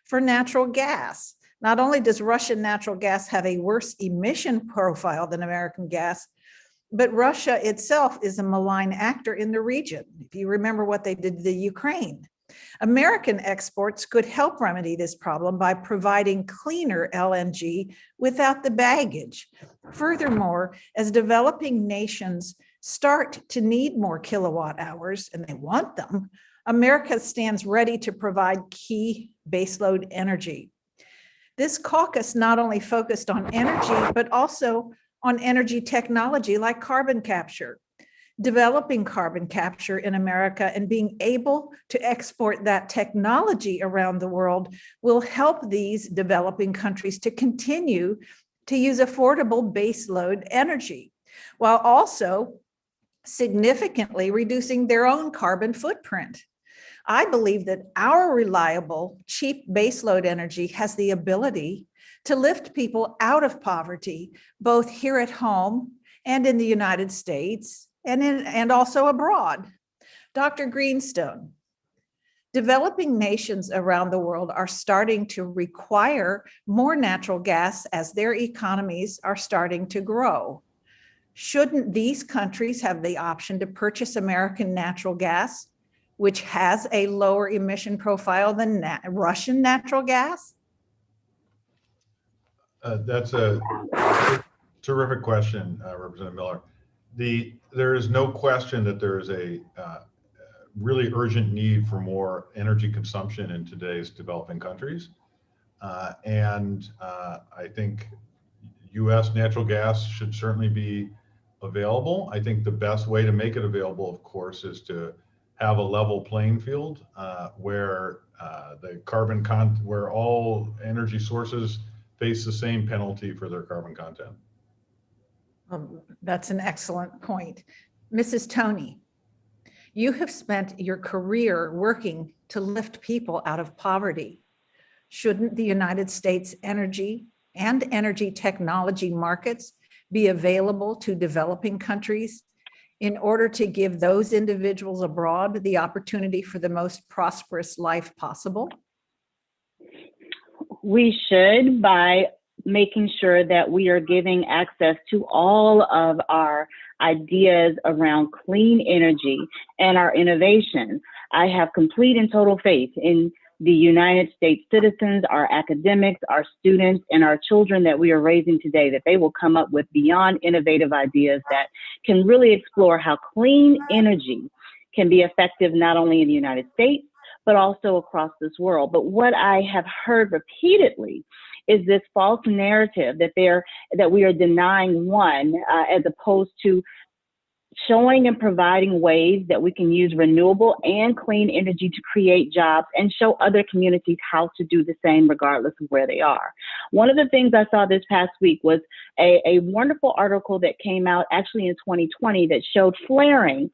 for natural gas. Not only does Russian natural gas have a worse emission profile than American gas, but Russia itself is a malign actor in the region. If you remember what they did to the Ukraine. American exports could help remedy this problem by providing cleaner LNG without the baggage. Furthermore, as developing nations start to need more kilowatt hours, and they want them, America stands ready to provide key baseload energy. This caucus not only focused on energy, but also on energy technology like carbon capture. Developing carbon capture in America and being able to export that technology around the world will help these developing countries to continue to use affordable baseload energy, while also significantly reducing their own carbon footprint. I believe that our reliable, cheap baseload energy has the ability to lift people out of poverty, both here at home and in the United States, and also abroad. Dr. Greenstone, developing nations around the world are starting to require more natural gas as their economies are starting to grow. Shouldn't these countries have the option to purchase American natural gas, which has a lower emission profile than Russian natural gas? That's a terrific question, Representative Miller. There is no question that there is a really urgent need for more energy consumption in today's developing countries. And I think U.S. natural gas should certainly be available. I think the best way to make it available, of course, is to have a level playing field where where all energy sources face the same penalty for their carbon content. That's an excellent point. Mrs. Tony, you have spent your career working to lift people out of poverty. Shouldn't the United States energy and energy technology markets be available to developing countries in order to give those individuals abroad the opportunity for the most prosperous life possible? We should, by making sure that we are giving access to all of our ideas around clean energy and our innovation. I have complete and total faith in the United States citizens, our academics, our students, and our children that we are raising today, that they will come up with beyond innovative ideas that can really explore how clean energy can be effective not only in the United States, but also across this world. But what I have heard repeatedly is this false narrative that we are denying one, as opposed to showing and providing ways that we can use renewable and clean energy to create jobs and show other communities how to do the same regardless of where they are. One of the things I saw this past week was a wonderful article that came out actually in 2020 that showed flaring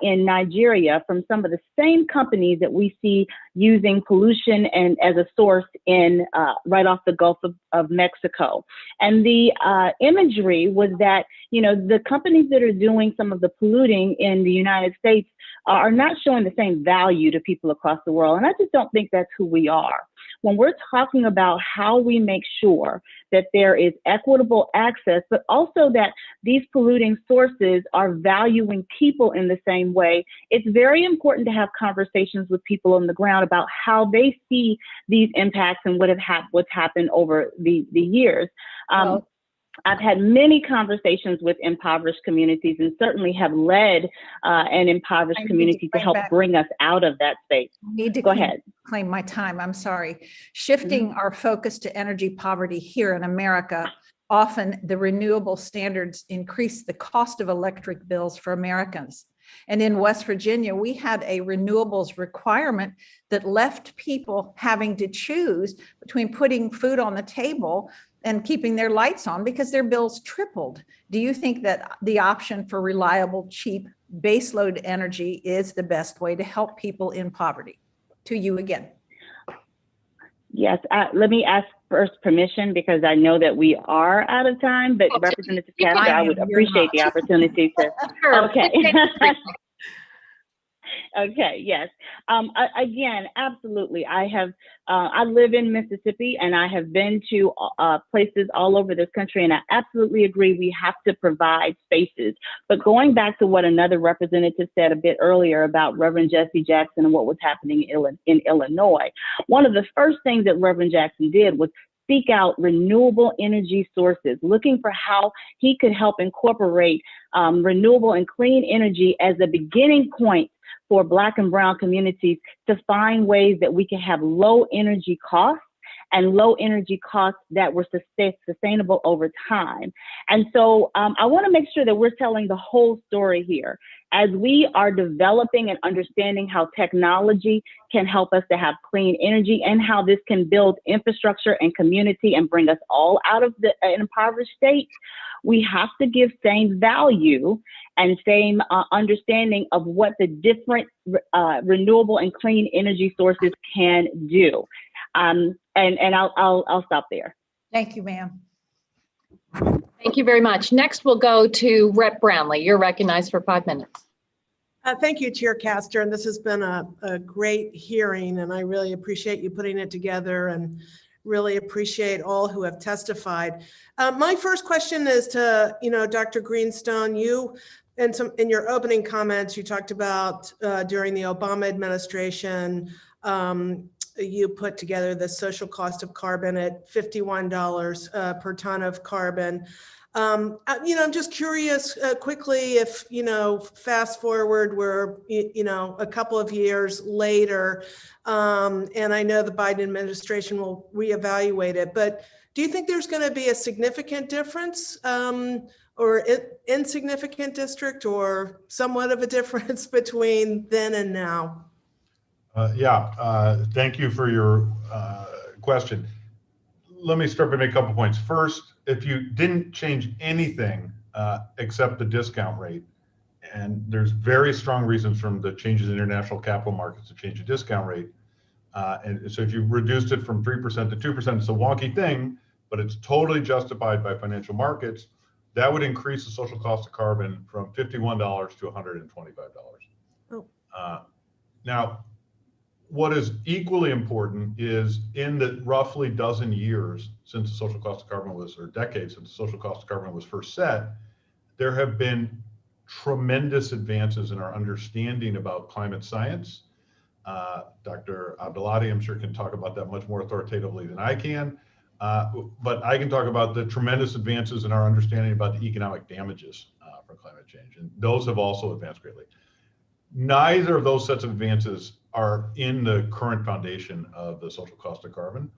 in Nigeria from some of the same companies that we see using pollution and as a source in right off the Gulf of Mexico. And the imagery was that, the companies that are doing some of the polluting in the United States are not showing the same value to people across the world. And I just don't think that's who we are. When we're talking about how we make sure that there is equitable access, but also that these polluting sources are valuing people in the same way, it's very important to have conversations with people on the ground about how they see these impacts and what's happened over the years. I've had many conversations with impoverished communities and certainly have led an impoverished community to help bring us out of that space. Go ahead. Claim my time. I'm sorry. Shifting our focus to energy poverty here in America, often the renewable standards increase the cost of electric bills for Americans. And in West Virginia, we had a renewables requirement that left people having to choose between putting food on the table and keeping their lights on because their bills tripled. Do you think that the option for reliable, cheap baseload energy is the best way to help people in poverty? To you again. Yes, let me ask first permission because I know that we are out of time, but Representative Castor, I would appreciate the opportunity to, okay. Okay, yes. Again, absolutely. I live in Mississippi, and I have been to places all over this country, and I absolutely agree we have to provide spaces. But going back to what another representative said a bit earlier about Reverend Jesse Jackson and what was happening in Illinois, one of the first things that Reverend Jackson did was seek out renewable energy sources, looking for how he could help incorporate renewable and clean energy as a beginning point for Black and Brown communities to find ways that we can have low energy costs and low energy costs that were sustainable over time. And so I want to make sure that we're telling the whole story here. As we are developing and understanding how technology can help us to have clean energy and how this can build infrastructure and community and bring us all out of the impoverished state, we have to give same value and same understanding of what the different renewable and clean energy sources can do. And I'll stop there. Thank you, ma'am. Thank you very much. Next, we'll go to Rep. Brownlee. You're recognized for 5 minutes. Thank you, Chair Castor, and this has been a great hearing, and I really appreciate you putting it together and really appreciate all who have testified. My first question is to, Dr. Greenstone. You, in your opening comments, you talked about during the Obama administration, you put together the social cost of carbon at $51 per ton of carbon. I'm just curious quickly if, fast forward, we're, a couple of years later, and I know the Biden administration will reevaluate it, but do you think there's going to be a significant difference or insignificant district or somewhat of a difference between then and now? Thank you for your question. Let me start by making a couple points. First, if you didn't change anything except the discount rate, and there's very strong reasons from the changes in international capital markets to change the discount rate. And so if you reduced it from 3% to 2%, it's a wonky thing, but it's totally justified by financial markets. That would increase the social cost of carbon from $51 to $125. Oh. Now, what is equally important is in the roughly dozen years since the social cost of carbon was, or decades since the social cost of carbon was first set, there have been tremendous advances in our understanding about climate science. Dr. Abdulati, I'm sure, can talk about that much more authoritatively than I can, but I can talk about the tremendous advances in our understanding about the economic damages from climate change, and those have also advanced greatly. Neither of those sets of advances are in the current foundation of the social cost of carbon.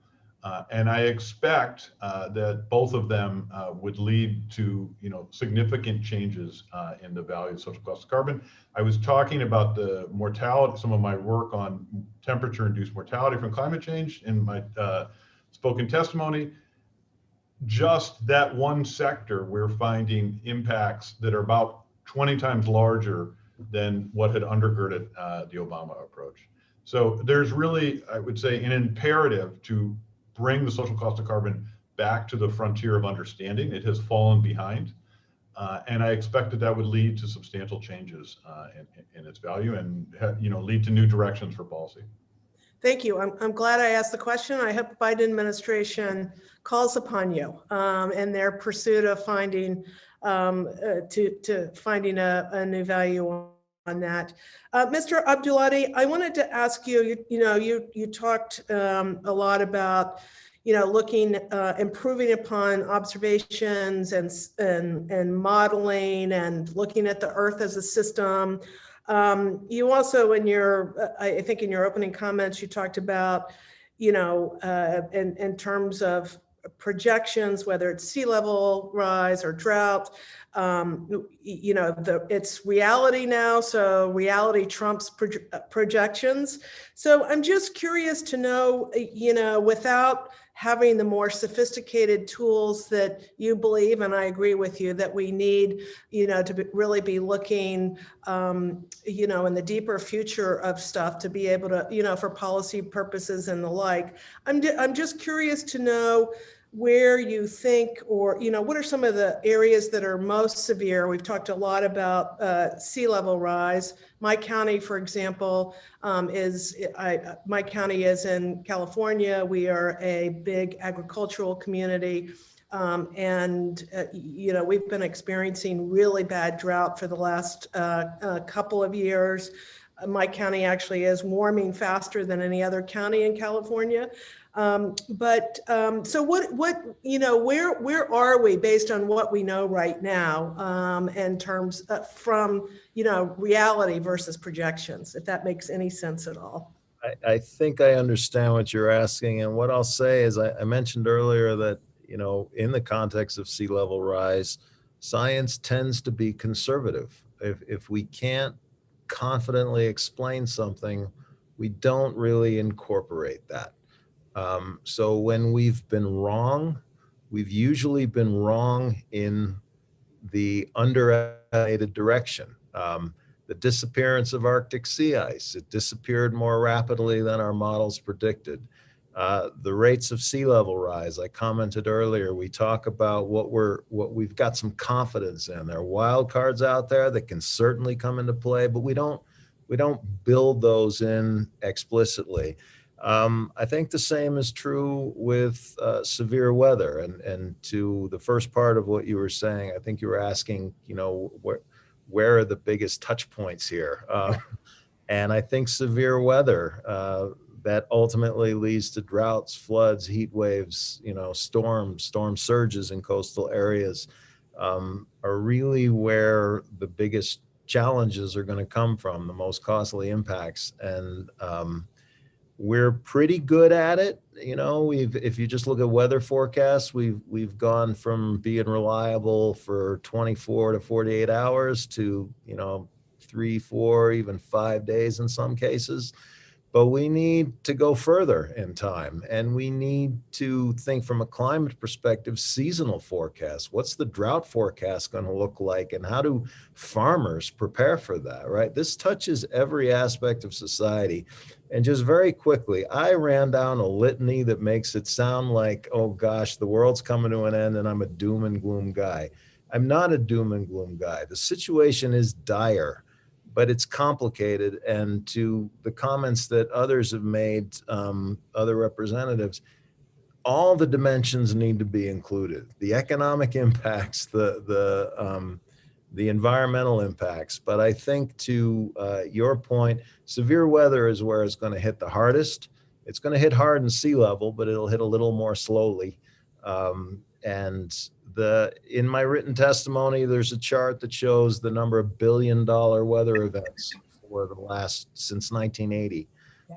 And I expect that both of them would lead to significant changes in the value of social cost of carbon. I was talking about the mortality, some of my work on temperature-induced mortality from climate change in my spoken testimony. Just that one sector, we're finding impacts that are about 20 times larger than what had undergirded the Obama approach. So there's really, I would say, an imperative to bring the social cost of carbon back to the frontier of understanding. It has fallen behind, and I expect that would lead to substantial changes in its value and lead to new directions for policy. Thank you. I'm glad I asked the question. I hope the Biden administration calls upon you in their pursuit of finding finding a new value on that. Mr. Abdulati, I wanted to ask you, you talked a lot about, looking, improving upon observations and modeling and looking at the Earth as a system. You also, I think in your opening comments, you talked about, in terms of projections, whether it's sea level rise or drought, it's reality now, so reality trumps projections. So I'm just curious to know, without having the more sophisticated tools that you believe, and I agree with you, that we need, to really be looking, in the deeper future of stuff to be able to, for policy purposes and the like. I'm just curious to know where you think, or, what are some of the areas that are most severe? We've talked a lot about sea level rise. My county, for example, my county is in California. We are a big agricultural community. We've been experiencing really bad drought for the last couple of years. My county actually is warming faster than any other county in California. So where are we based on what we know right now in terms from, reality versus projections, if that makes any sense at all? I think I understand what you're asking. And what I'll say is I mentioned earlier that, in the context of sea level rise, science tends to be conservative. If we can't confidently explain something, we don't really incorporate that. So when we've been wrong, we've usually been wrong in the underestimated direction. The disappearance of Arctic sea ice, it disappeared more rapidly than our models predicted. The rates of sea level rise, I commented earlier, we talk about what we've got some confidence in. There are wild cards out there that can certainly come into play, but we don't build those in explicitly. I think the same is true with severe weather. And to the first part of what you were saying, I think you were asking, where are the biggest touch points here? And I think severe weather that ultimately leads to droughts, floods, heat waves, storm surges in coastal areas are really where the biggest challenges are going to come from, the most costly impacts. And we're pretty good at it. If you just look at weather forecasts, we've gone from being reliable for 24 to 48 hours to 3, 4, even 5 days in some cases. But we need to go further in time, and we need to think from a climate perspective, seasonal forecasts. What's the drought forecast going to look like, and how do farmers prepare for that, right? This touches every aspect of society. And just very quickly, I ran down a litany that makes it sound like, oh gosh, the world's coming to an end and I'm a doom and gloom guy. I'm not a doom and gloom guy. The situation is dire, but it's complicated. And to the comments that others have made, other representatives, all the dimensions need to be included. The economic impacts, the environmental impacts. But I think to your point, severe weather is where it's going to hit the hardest. It's going to hit hard in sea level, but it'll hit a little more slowly. In my written testimony, there's a chart that shows the number of billion-dollar weather events for since 1980.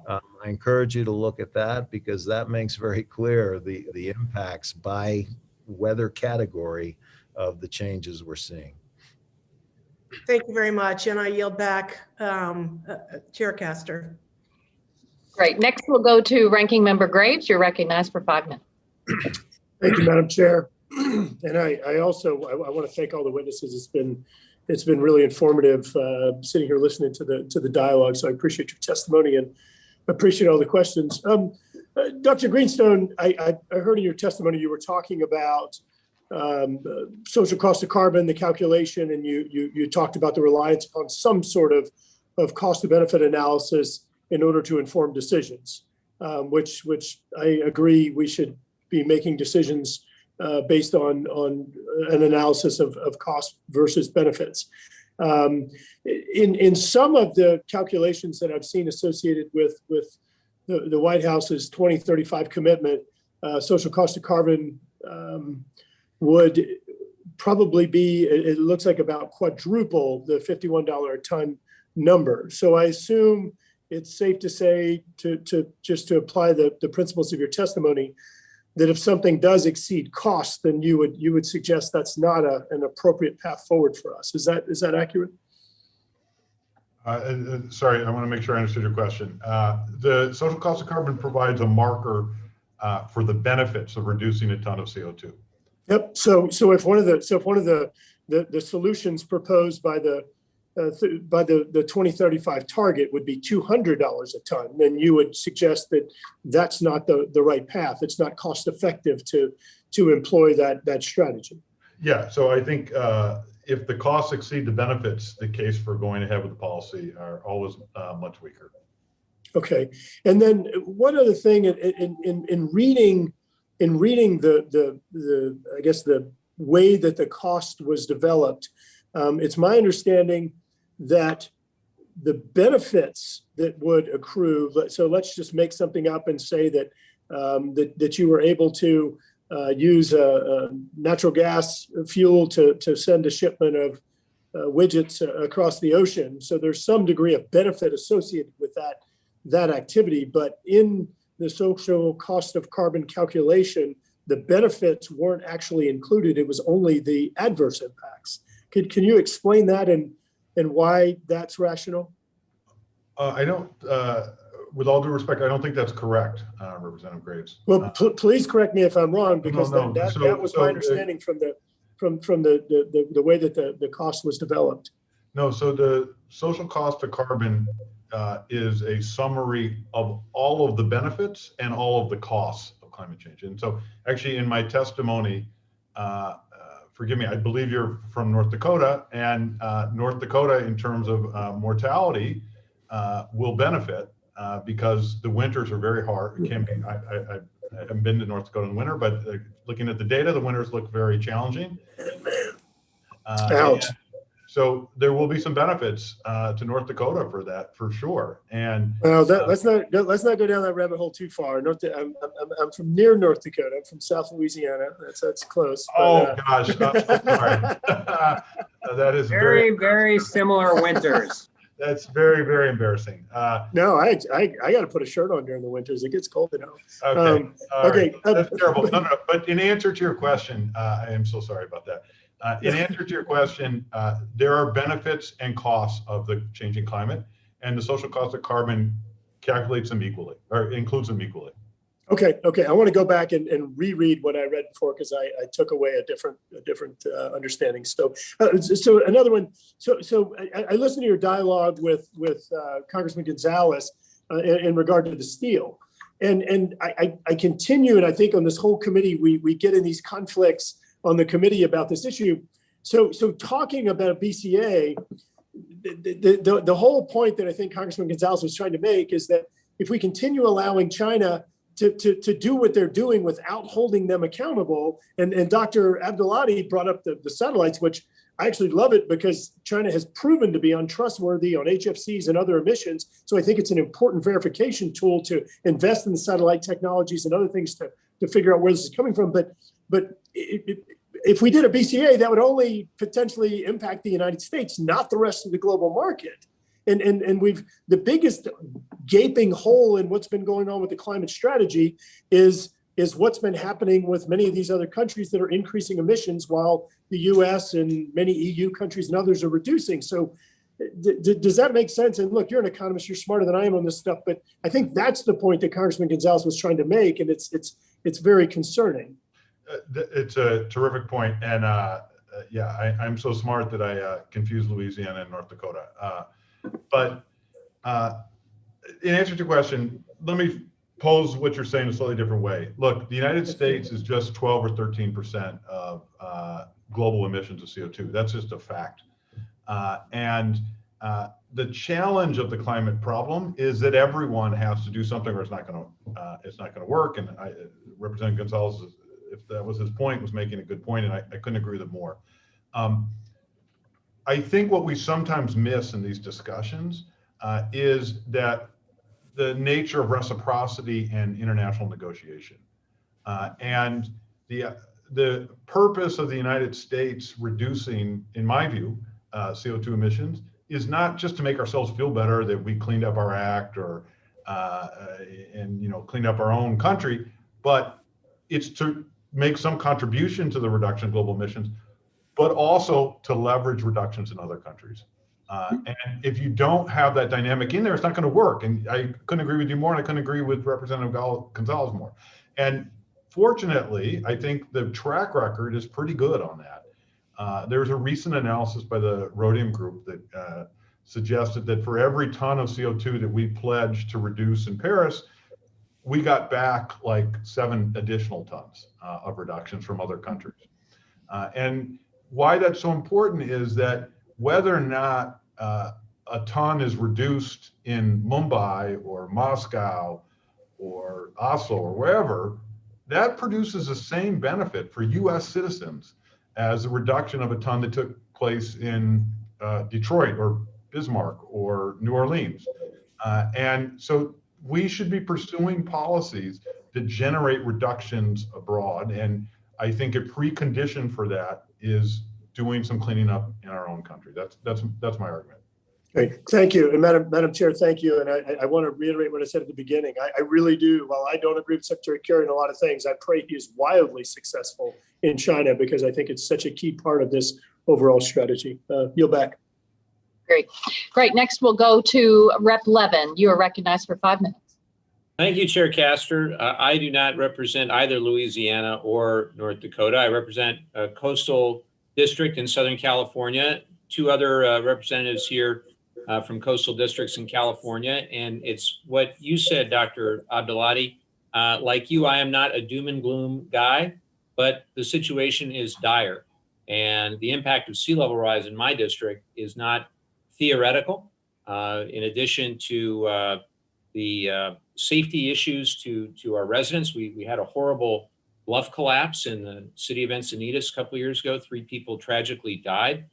I encourage you to look at that, because that makes very clear the impacts by weather category of the changes we're seeing. Thank you very much. And I yield back, Chair Castor. Great. Next, we'll go to Ranking Member Graves. You're recognized for 5 minutes. Thank you, Madam Chair. And I also want to thank all the witnesses. It's been really informative sitting here listening to the dialogue. So I appreciate your testimony and appreciate all the questions. Dr. Greenstone, I heard in your testimony you were talking about social cost of carbon, the calculation, and you talked about the reliance upon some sort of cost to benefit analysis in order to inform decisions, which I agree we should be making decisions based on an analysis of cost versus benefits. In some of the calculations that I've seen associated with the White House's 2035 commitment, social cost of carbon would probably be, it looks like, about quadruple the $51 a ton number. So I assume it's safe to say, to apply the principles of your testimony, that if something does exceed cost, then you would suggest that's not an appropriate path forward for us. Is that accurate? Sorry, I want to make sure I understood your question. The social cost of carbon provides a marker for the benefits of reducing a ton of CO2. Yep. So if one of the solutions proposed by the by the 2035 target would be $200 a ton, then you would suggest that that's not the right path. It's not cost effective to employ that strategy. Yeah, so I think if the costs exceed the benefits, the case for going ahead with the policy are always much weaker. Okay, and then one other thing in reading the I guess the way that the cost was developed, it's my understanding that the benefits that would accrue. So let's just make something up and say that that you were able to use a natural gas fuel to send a shipment of widgets across the ocean. So there's some degree of benefit associated with that activity, but in the social cost of carbon calculation, the benefits weren't actually included. It was only the adverse impacts. Can you explain that and why that's rational? I don't, with all due respect, I don't think that's correct, Representative Graves. Well, please correct me if I'm wrong, because No. that was my understanding from the way that the cost was developed. No, so the social cost of carbon is a summary of all of the benefits and all of the costs of climate change. And so actually in my testimony, forgive me, I believe you're from North Dakota, and North Dakota in terms of mortality will benefit because the winters are very hard. It can be, I haven't been to North Dakota in the winter, but looking at the data, the winters look very challenging. Ouch. So there will be some benefits to North Dakota for that, for sure. And well, let's not go down that rabbit hole too far. I'm from near North Dakota. I'm from South Louisiana. That's close. Oh gosh, I'm sorry. That is very similar winters. That's very embarrassing. No, I got to put a shirt on during the winters. It gets cold enough. Okay. Okay. That's terrible. No. But in answer to your question, I am so sorry about that. In answer to your question, there are benefits and costs of the changing climate, and the social cost of carbon calculates them equally, or includes them equally. Okay. I want to go back and reread what I read before, because I took away a different understanding. So another one. So I listened to your dialogue with Congressman Gonzalez in regard to the steel, and I continue, and I think on this whole committee we get in these conflicts on the committee about this issue. So talking about BCA, the whole point that I think Congressman Gonzalez was trying to make is that if we continue allowing China to do what they're doing without holding them accountable, and Dr. Abdullahi brought up the satellites, which I actually love it because China has proven to be untrustworthy on HFCs and other emissions. So I think it's an important verification tool to invest in the satellite technologies and other things to figure out where this is coming from. But if we did a BCA, that would only potentially impact the United States, not the rest of the global market. And the biggest gaping hole in what's been going on with the climate strategy is what's been happening with many of these other countries that are increasing emissions while the US and many EU countries and others are reducing. So does that make sense? And look, you're an economist, you're smarter than I am on this stuff, but I think that's the point that Congressman Gonzalez was trying to make, and it's very concerning. It's a terrific point, and I'm so smart that I confused Louisiana and North Dakota. But in answer to your question, let me pose what you're saying a slightly different way. Look, the United States is just 12 or 13% of global emissions of CO2. That's just a fact. And the challenge of the climate problem is that everyone has to do something, or it's not going to work. And Representative Gonzalez, if that was his point, was making a good point, and I couldn't agree with it more. I think what we sometimes miss in these discussions is that the nature of reciprocity and international negotiation. And the purpose of the United States reducing, in my view, CO2 emissions is not just to make ourselves feel better that we cleaned up our act or cleaned up our own country, but it's to make some contribution to the reduction of global emissions, but also to leverage reductions in other countries. And if you don't have that dynamic in there, it's not going to work. And I couldn't agree with you more, and I couldn't agree with Representative Gonzalez more. And fortunately, I think the track record is pretty good on that. There's a recent analysis by the Rhodium Group that suggested that for every ton of CO2 that we pledged to reduce in Paris, we got back like 7 additional tons of reductions from other countries. And why that's so important is that whether or not a ton is reduced in Mumbai or Moscow or Oslo or wherever, that produces the same benefit for US citizens as a reduction of a ton that took place in Detroit or Bismarck or New Orleans. And so we should be pursuing policies that generate reductions abroad. And I think a precondition for that is doing some cleaning up in our own country. That's my argument. Great, thank you. And Madam Chair, thank you. And I want to reiterate what I said at the beginning. I really do. While I don't agree with Secretary Kerry in a lot of things, I pray he is wildly successful in China, because I think it's such a key part of this overall strategy. Yield back. Great. Next, we'll go to Rep. Levin. You are recognized for 5 minutes. Thank you, Chair Castor. I do not represent either Louisiana or North Dakota. I represent a coastal district in Southern California, 2 other representatives here from coastal districts in California. And it's what you said, Dr. Abdelati. Like you, I am not a doom and gloom guy, but the situation is dire. And the impact of sea level rise in my district is not theoretical. In addition to the safety issues to our residents, we had a horrible bluff collapse in the city of Encinitas a couple of years ago. 3 people tragically died.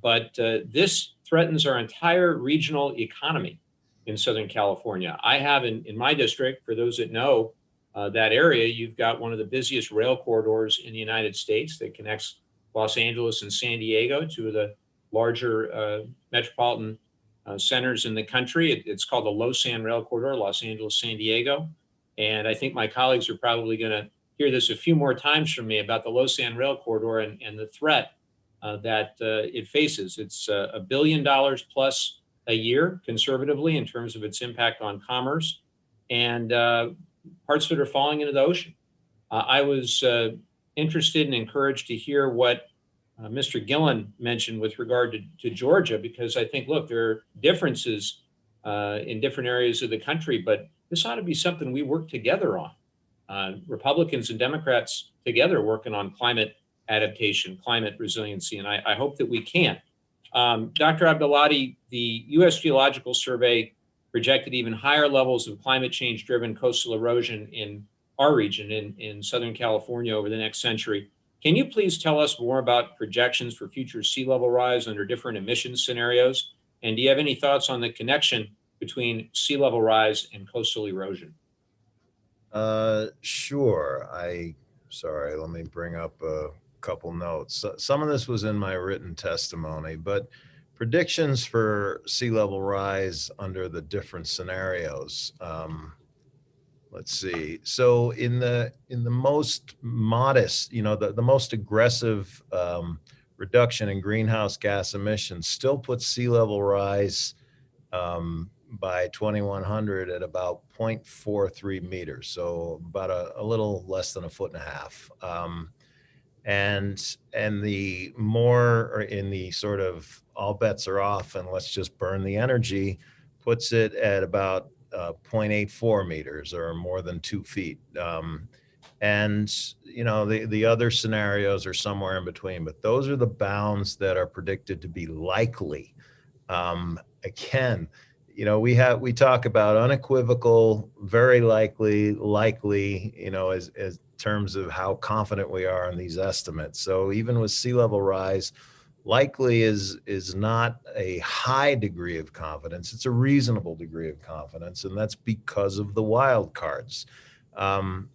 But this threatens our entire regional economy in Southern California. I have in my district, for those that know that area, you've got one of the busiest rail corridors in the United States that connects Los Angeles and San Diego, 2 of the larger metropolitan centers in the country. It's called the Losan Rail Corridor, Los Angeles, San Diego. And I think my colleagues are probably going to hear this a few more times from me about the Losan Rail Corridor and the threat that it faces. It's $1 billion plus a year, conservatively, in terms of its impact on commerce, and parts of it are falling into the ocean. I was interested and encouraged to hear what Mr. Gillen mentioned with regard to Georgia, because I think, look, there are differences in different areas of the country, but this ought to be something we work together on. Republicans and Democrats together working on climate adaptation, climate resiliency, and I hope that we can. Dr. Abdelati, the U.S. Geological Survey projected even higher levels of climate change-driven coastal erosion in our region, in Southern California, over the next century. Can you please tell us more about projections for future sea level rise under different emission scenarios? And do you have any thoughts on the connection between sea level rise and coastal erosion? Sure. Sorry, let me bring up a couple notes. Some of this was in my written testimony, but predictions for sea level rise under the different scenarios. Let's see. So in the most modest, the most aggressive reduction in greenhouse gas emissions still puts sea level rise by 2100 at about 0.43 meters. So about a little less than 1.5 feet. And the more, or in the sort of all bets are off and let's just burn the energy, puts it at about 0.84 meters, or more than 2 feet. And the other scenarios are somewhere in between, but those are the bounds that are predicted to be likely. Again, we talk about unequivocal, very likely, as terms of how confident we are in these estimates. So even with sea level rise, likely is not a high degree of confidence. It's a reasonable degree of confidence, and that's because of the wild cards.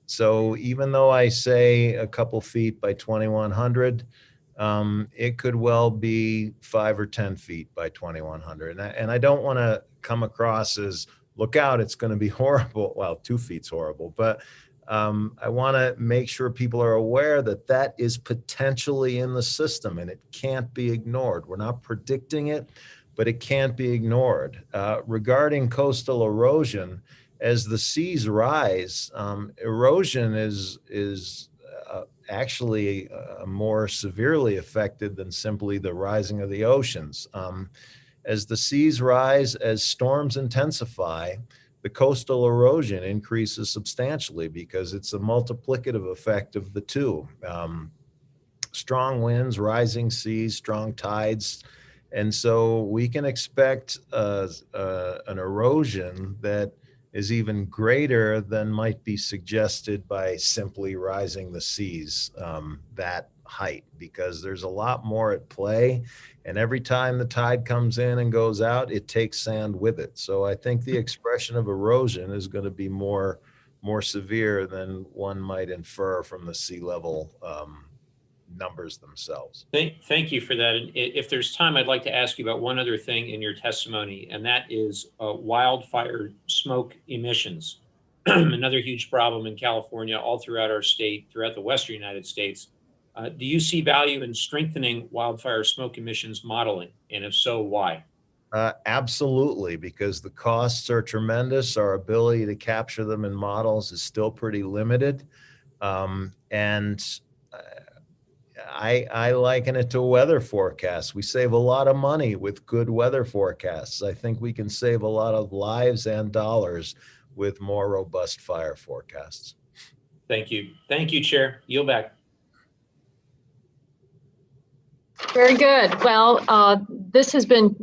So even though I say a couple feet by 2100, it could well be 5 or 10 feet by 2100. And I don't want to come across as, look out, it's going to be horrible. Well, 2 feet's horrible, but I want to make sure people are aware that that is potentially in the system and it can't be ignored. We're not predicting it, but it can't be ignored. Regarding coastal erosion, as the seas rise, erosion is actually more severely affected than simply the rising of the oceans. As the seas rise, as storms intensify, the coastal erosion increases substantially because it's a multiplicative effect of the two. Strong winds, rising seas, strong tides. And so we can expect an erosion that is even greater than might be suggested by simply rising the seas that height, because there's a lot more at play. And every time the tide comes in and goes out, it takes sand with it. So I think the expression of erosion is going to be more severe than one might infer from the sea level numbers themselves. Thank you for that. And if there's time, I'd like to ask you about one other thing in your testimony, and that is wildfire smoke emissions. Another huge problem in California, all throughout our state, throughout the Western United States. Do you see value in strengthening wildfire smoke emissions modeling? And if so, why? Absolutely, because the costs are tremendous. Our ability to capture them in models is still pretty limited. I liken it to weather forecasts. We save a lot of money with good weather forecasts. I think we can save a lot of lives and dollars with more robust fire forecasts. Thank you. Thank you, Chair. Yield back. Very good. Well, this has been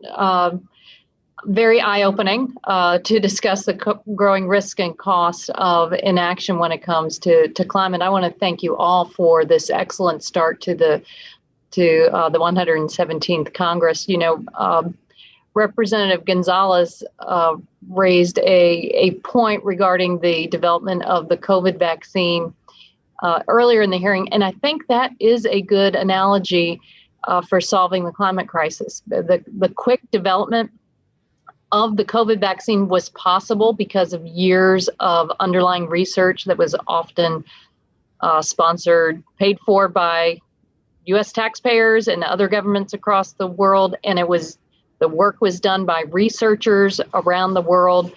very eye-opening to discuss the growing risk and cost of inaction when it comes to climate. I want to thank you all for this excellent start to the 117th Congress. You know, Representative Gonzalez raised a point regarding the development of the COVID vaccine earlier in the hearing, and I think that is a good analogy for solving the climate crisis. The quick development of the COVID vaccine was possible because of years of underlying research that was often sponsored, paid for by U.S. taxpayers and other governments across the world. And the work was done by researchers around the world.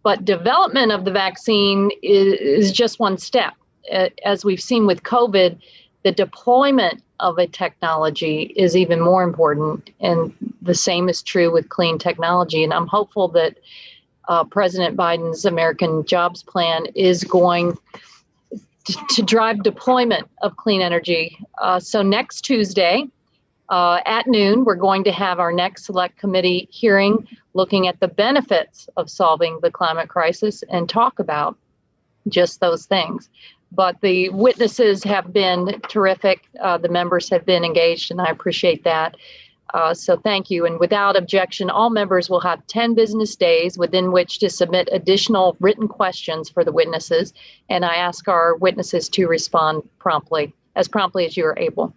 But development of the vaccine is just one step. As we've seen with COVID, the deployment of a technology is even more important, and the same is true with clean technology. And I'm hopeful that President Biden's American Jobs Plan is going to drive deployment of clean energy. So next Tuesday at noon, we're going to have our next Select Committee hearing looking at the benefits of solving the climate crisis and talk about just those things. But the witnesses have been terrific. The members have been engaged, and I appreciate that. So thank you. And without objection, all members will have 10 business days within which to submit additional written questions for the witnesses. And I ask our witnesses to respond promptly as you are able.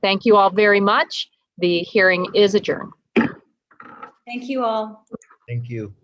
Thank you all very much. The hearing is adjourned. Thank you all. Thank you.